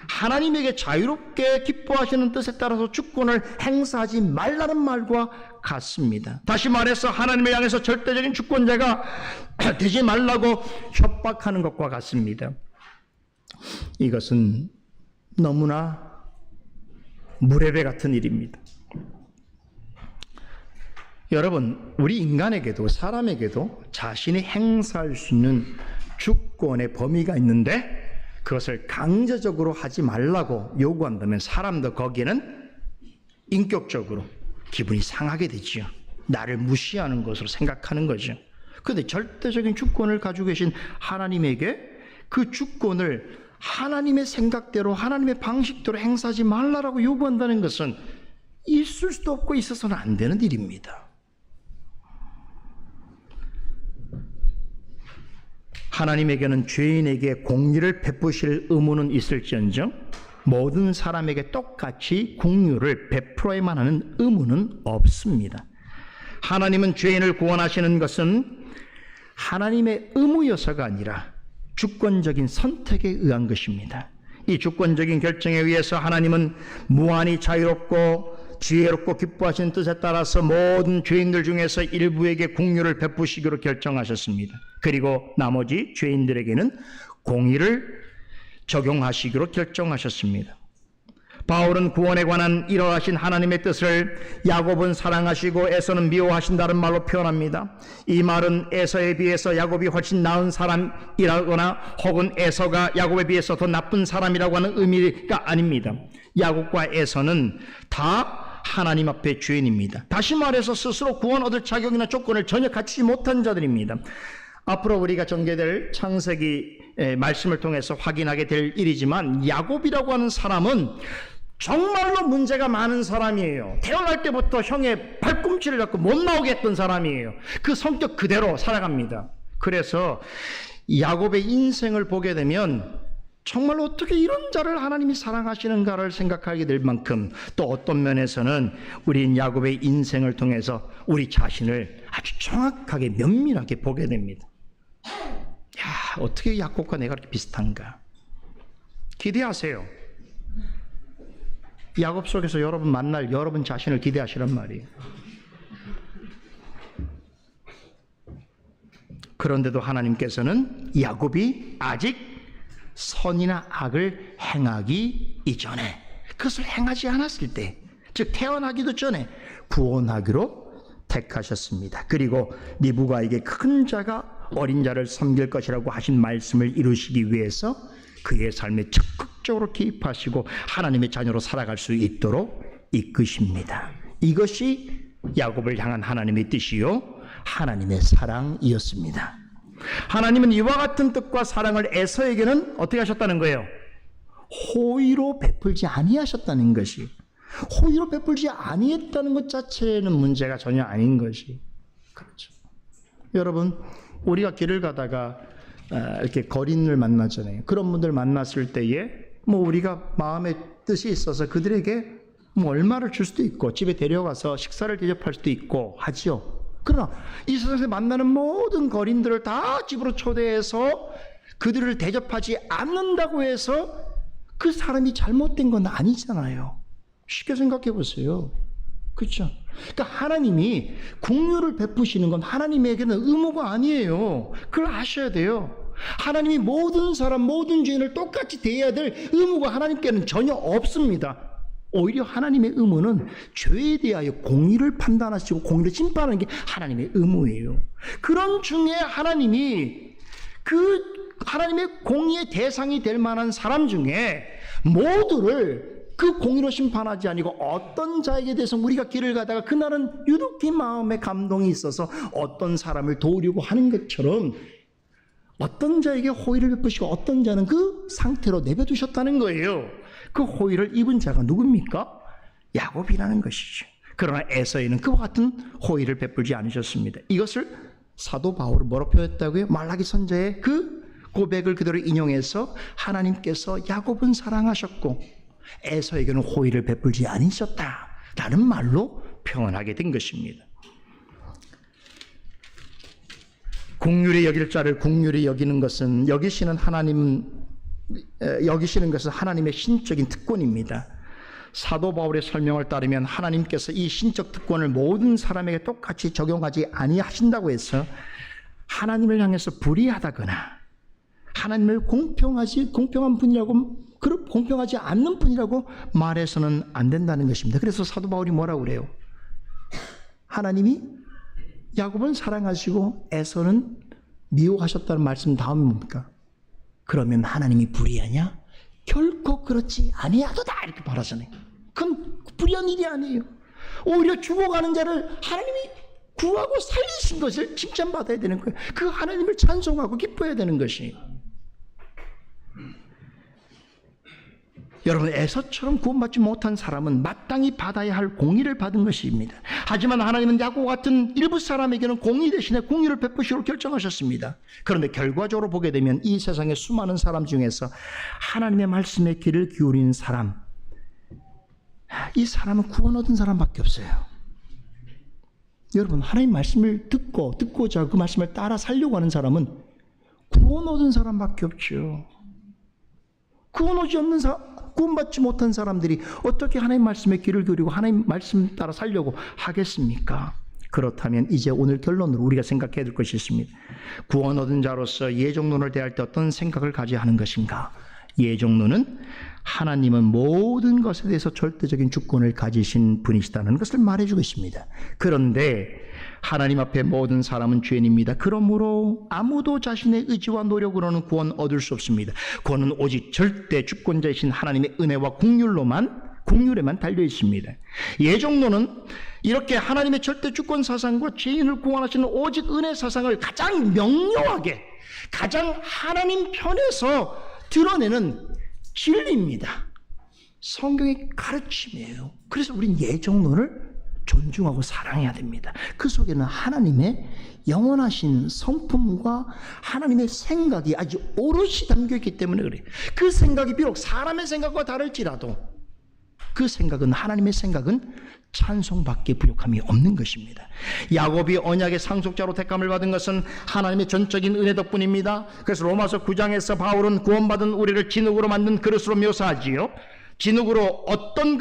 하나님에게 자유롭게 기뻐하시는 뜻에 따라서 주권을 행사하지 말라는 말과 같습니다. 다시 말해서 하나님을 향해서 절대적인 주권자가 되지 말라고 협박하는 것과 같습니다. 이것은 너무나 무례배 같은 일입니다. 여러분, 우리 인간에게도 사람에게도 자신이 행사할 수 있는 주권의 범위가 있는데 그것을 강제적으로 하지 말라고 요구한다면 사람도 거기에는 인격적으로 기분이 상하게 되지요. 나를 무시하는 것으로 생각하는 거죠. 그런데 절대적인 주권을 가지고 계신 하나님에게 그 주권을 하나님의 생각대로 하나님의 방식대로 행사하지 말라라고 요구한다는 것은 있을 수도 없고 있어서는 안 되는 일입니다. 하나님에게는 죄인에게 공의를 베푸실 의무는 있을지언정 모든 사람에게 똑같이 공의를 베풀어야만 하는 의무는 없습니다. 하나님은 죄인을 구원하시는 것은 하나님의 의무여서가 아니라 주권적인 선택에 의한 것입니다. 이 주권적인 결정에 의해서 하나님은 무한히 자유롭고 지혜롭고 기뻐하시는 뜻에 따라서 모든 죄인들 중에서 일부에게 공의를 베푸시기로 결정하셨습니다. 그리고 나머지 죄인들에게는 공의를 적용하시기로 결정하셨습니다. 바울은 구원에 관한 이러하신 하나님의 뜻을 야곱은 사랑하시고 에서는 미워하신다는 말로 표현합니다. 이 말은 에서에 비해서 야곱이 훨씬 나은 사람이라거나 혹은 에서가 야곱에 비해서 더 나쁜 사람이라고 하는 의미가 아닙니다. 야곱과 에서는 다 하나님 앞에 죄인입니다. 다시 말해서 스스로 구원 얻을 자격이나 조건을 전혀 갖추지 못한 자들입니다. 앞으로 우리가 전개될 창세기 말씀을 통해서 확인하게 될 일이지만 야곱이라고 하는 사람은 정말로 문제가 많은 사람이에요. 태어날 때부터 형의 발꿈치를 잡고 못 나오게 했던 사람이에요. 그 성격 그대로 살아갑니다. 그래서 야곱의 인생을 보게 되면 정말 어떻게 이런 자를 하나님이 사랑하시는가를 생각하게 될 만큼 또 어떤 면에서는 우린 야곱의 인생을 통해서 우리 자신을 아주 정확하게 면밀하게 보게 됩니다. 야, 어떻게 야곱과 내가 이렇게 비슷한가? 기대하세요. 야곱 속에서 여러분 만날 여러분 자신을 기대하시란 말이에요. 그런데도 하나님께서는 야곱이 아직 선이나 악을 행하기 이전에, 그것을 행하지 않았을 때, 즉 태어나기도 전에 구원하기로 택하셨습니다. 그리고 리브가에게 큰 자가 어린 자를 섬길 것이라고 하신 말씀을 이루시기 위해서 그의 삶에 적극적으로 개입하시고 하나님의 자녀로 살아갈 수 있도록 이끄십니다. 이것이 야곱을 향한 하나님의 뜻이요 하나님의 사랑이었습니다. 하나님은 이와 같은 뜻과 사랑을 에서에게는 어떻게 하셨다는 거예요? 호의로 베풀지 아니하셨다는 것이, 호의로 베풀지 아니했다는 것 자체는 문제가 전혀 아닌 것이, 그렇죠. 여러분, 우리가 길을 가다가 이렇게 거린을 만나잖아요. 그런 분들 만났을 때에 뭐 우리가 마음에 뜻이 있어서 그들에게 뭐 얼마를 줄 수도 있고 집에 데려가서 식사를 대접할 수도 있고 하죠. 그러나 이 세상에서 만나는 모든 거린들을 다 집으로 초대해서 그들을 대접하지 않는다고 해서 그 사람이 잘못된 건 아니잖아요. 쉽게 생각해 보세요. 그렇죠? 그러니까 하나님이 긍휼을 베푸시는 건 하나님에게는 의무가 아니에요. 그걸 아셔야 돼요. 하나님이 모든 사람, 모든 죄인을 똑같이 대해야 될 의무가 하나님께는 전혀 없습니다. 오히려 하나님의 의무는 죄에 대하여 공의를 판단하시고 공의를 심판하는 게 하나님의 의무예요. 그런 중에 하나님이 그 하나님의 공의의 대상이 될 만한 사람 중에 모두를 그 공의로 심판하지 아니고 어떤 자에게 대해서 우리가 길을 가다가 그날은 유독히 마음에 감동이 있어서 어떤 사람을 도우려고 하는 것처럼 어떤 자에게 호의를 베푸시고 어떤 자는 그 상태로 내버두셨다는 거예요. 그 호의를 입은 자가 누굽니까? 야곱이라는 것이죠. 그러나 에서에는 그와 같은 호의를 베풀지 않으셨습니다. 이것을 사도 바울은 뭐라고 표현했다고요? 말라기 선지자의 그 고백을 그대로 인용해서 하나님께서 야곱은 사랑하셨고 에서에게는 호의를 베풀지 않으셨다라는 말로 표현하게 된 것입니다. 긍휼히 여길 자를 긍휼히 여기는 것은 여기시는 것은 하나님의 신적인 특권입니다. 사도 바울의 설명을 따르면 하나님께서 이 신적 특권을 모든 사람에게 똑같이 적용하지 아니하신다고 해서 하나님을 향해서 불의하다거나 하나님을 공평한 분이라고, 공평하지 않는 분이라고 말해서는 안 된다는 것입니다. 그래서 사도 바울이 뭐라고 그래요? 하나님이 야곱은 사랑하시고 에서는 미워하셨다는 말씀 다음이 뭡니까? 그러면 하나님이 불의하냐? 결코 그렇지 아니하도다 이렇게 말하잖아요. 그건 불의한 일이 아니에요. 오히려 죽어가는 자를 하나님이 구하고 살리신 것을 칭찬받아야 되는 거예요. 그 하나님을 찬송하고 기뻐해야 되는 것이. 여러분, 에서처럼 구원받지 못한 사람은 마땅히 받아야 할 공의를 받은 것입니다. 하지만 하나님은 야곱과 같은 일부 사람에게는 공의 대신에 공의를 베푸시기로 결정하셨습니다. 그런데 결과적으로 보게 되면 이 세상의 수많은 사람 중에서 하나님의 말씀에 귀를 기울이는 사람, 이 사람은 구원 얻은 사람밖에 없어요. 여러분, 하나님 말씀을 듣고자 그 말씀을 따라 살려고 하는 사람은 구원 얻은 사람밖에 없죠. 구원받지 못한 사람들이 어떻게 하나님 말씀에 귀를 기울이고 하나님 말씀 따라 살려고 하겠습니까? 그렇다면 이제 오늘 결론으로 우리가 생각해야 될 것이 있습니다. 구원 얻은 자로서 예정론을 대할 때 어떤 생각을 가져야 하는 것인가? 예정론은 하나님은 모든 것에 대해서 절대적인 주권을 가지신 분이시다는 것을 말해주고 있습니다. 그런데 하나님 앞에 모든 사람은 죄인입니다. 그러므로 아무도 자신의 의지와 노력으로는 구원 얻을 수 없습니다. 구원은 오직 절대 주권자이신 하나님의 은혜와 긍휼에만 달려 있습니다. 예정론은 이렇게 하나님의 절대 주권 사상과 죄인을 구원하시는 오직 은혜 사상을 가장 명료하게, 가장 하나님 편에서 드러내는 진리입니다. 성경의 가르침이에요. 그래서 우린 예정론을 존중하고 사랑해야 됩니다. 그 속에는 하나님의 영원하신 성품과 하나님의 생각이 아주 오롯이 담겨있기 때문에 그래요. 그 생각이 비록 사람의 생각과 다를지라도 그 생각은, 하나님의 생각은 찬송밖에 부족함이 없는 것입니다. 야곱이 언약의 상속자로 택함을 받은 것은 하나님의 전적인 은혜 덕분입니다. 그래서 로마서 9장에서 바울은 구원받은 우리를 진흙으로 만든 그릇으로 묘사하지요. 진흙으로 어떤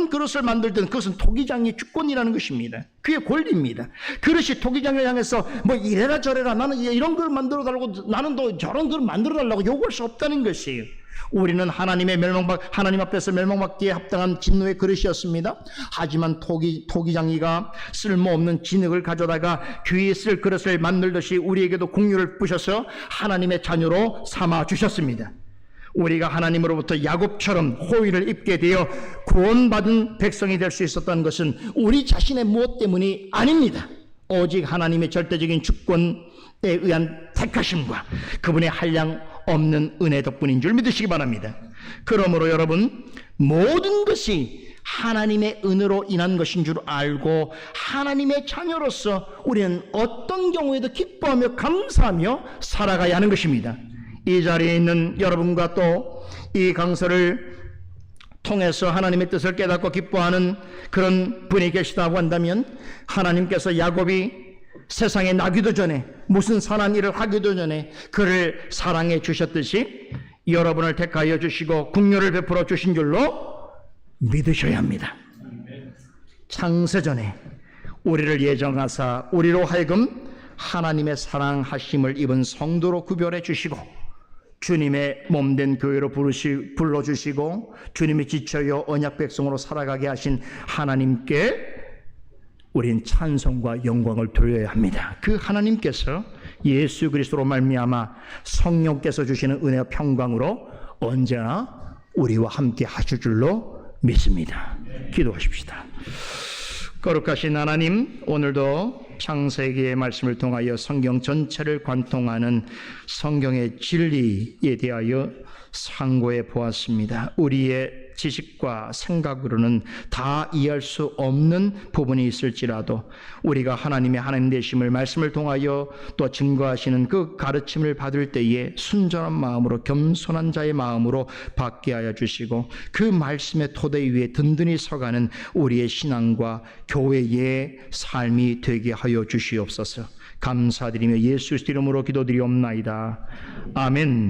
그릇을 만들든 그것은 토기장의 주권이라는 것입니다. 그의 권리입니다. 그릇이 토기장을 향해서 뭐 이래라 저래라, 나는 이런 걸 만들어 달라고, 나는 또 저런 걸 만들어 달라고 요구할 수 없다는 것이에요. 우리는 하나님 앞에서 멸망받기에 합당한 진노의 그릇이었습니다. 하지만 토기장이가 쓸모없는 진흙을 가져다가 귀에 쓸 그릇을 만들듯이 우리에게도 긍휼을 부셔서 하나님의 자녀로 삼아 주셨습니다. 우리가 하나님으로부터 야곱처럼 호의를 입게 되어 구원받은 백성이 될 수 있었던 것은 우리 자신의 무엇 때문이 아닙니다. 오직 하나님의 절대적인 주권에 의한 택하심과 그분의 한량 없는 은혜 덕분인 줄 믿으시기 바랍니다. 그러므로 여러분, 모든 것이 하나님의 은혜로 인한 것인 줄 알고 하나님의 자녀로서 우리는 어떤 경우에도 기뻐하며 감사하며 살아가야 하는 것입니다. 이 자리에 있는 여러분과 또 이 강서를 통해서 하나님의 뜻을 깨닫고 기뻐하는 그런 분이 계시다고 한다면, 하나님께서 야곱이 세상에 나기도 전에, 무슨 선한 일을 하기도 전에 그를 사랑해 주셨듯이 여러분을 택하여 주시고 긍휼을 베풀어 주신 줄로 믿으셔야 합니다. 창세전에 우리를 예정하사 우리로 하여금 하나님의 사랑하심을 입은 성도로 구별해 주시고 주님의 몸된 교회로 불러주시고 주님의 지체여 언약 백성으로 살아가게 하신 하나님께 우린 찬송과 영광을 돌려야 합니다. 그 하나님께서 예수 그리스도로 말미암아 성령께서 주시는 은혜와 평강으로 언제나 우리와 함께 하실 줄로 믿습니다. 기도하십시다. 거룩하신 하나님, 오늘도 창세기의 말씀을 통하여 성경 전체를 관통하는 성경의 진리에 대하여 상고해 보았습니다. 우리의 지식과 생각으로는 다 이해할 수 없는 부분이 있을지라도 우리가 하나님의 하나님 되심을 말씀을 통하여 또 증거하시는 그 가르침을 받을 때에 순전한 마음으로 겸손한 자의 마음으로 받게 하여 주시고 그 말씀의 토대 위에 든든히 서가는 우리의 신앙과 교회의 삶이 되게 하여 주시옵소서. 감사드리며 예수 그리스도 이름으로 기도드리옵나이다. 아멘.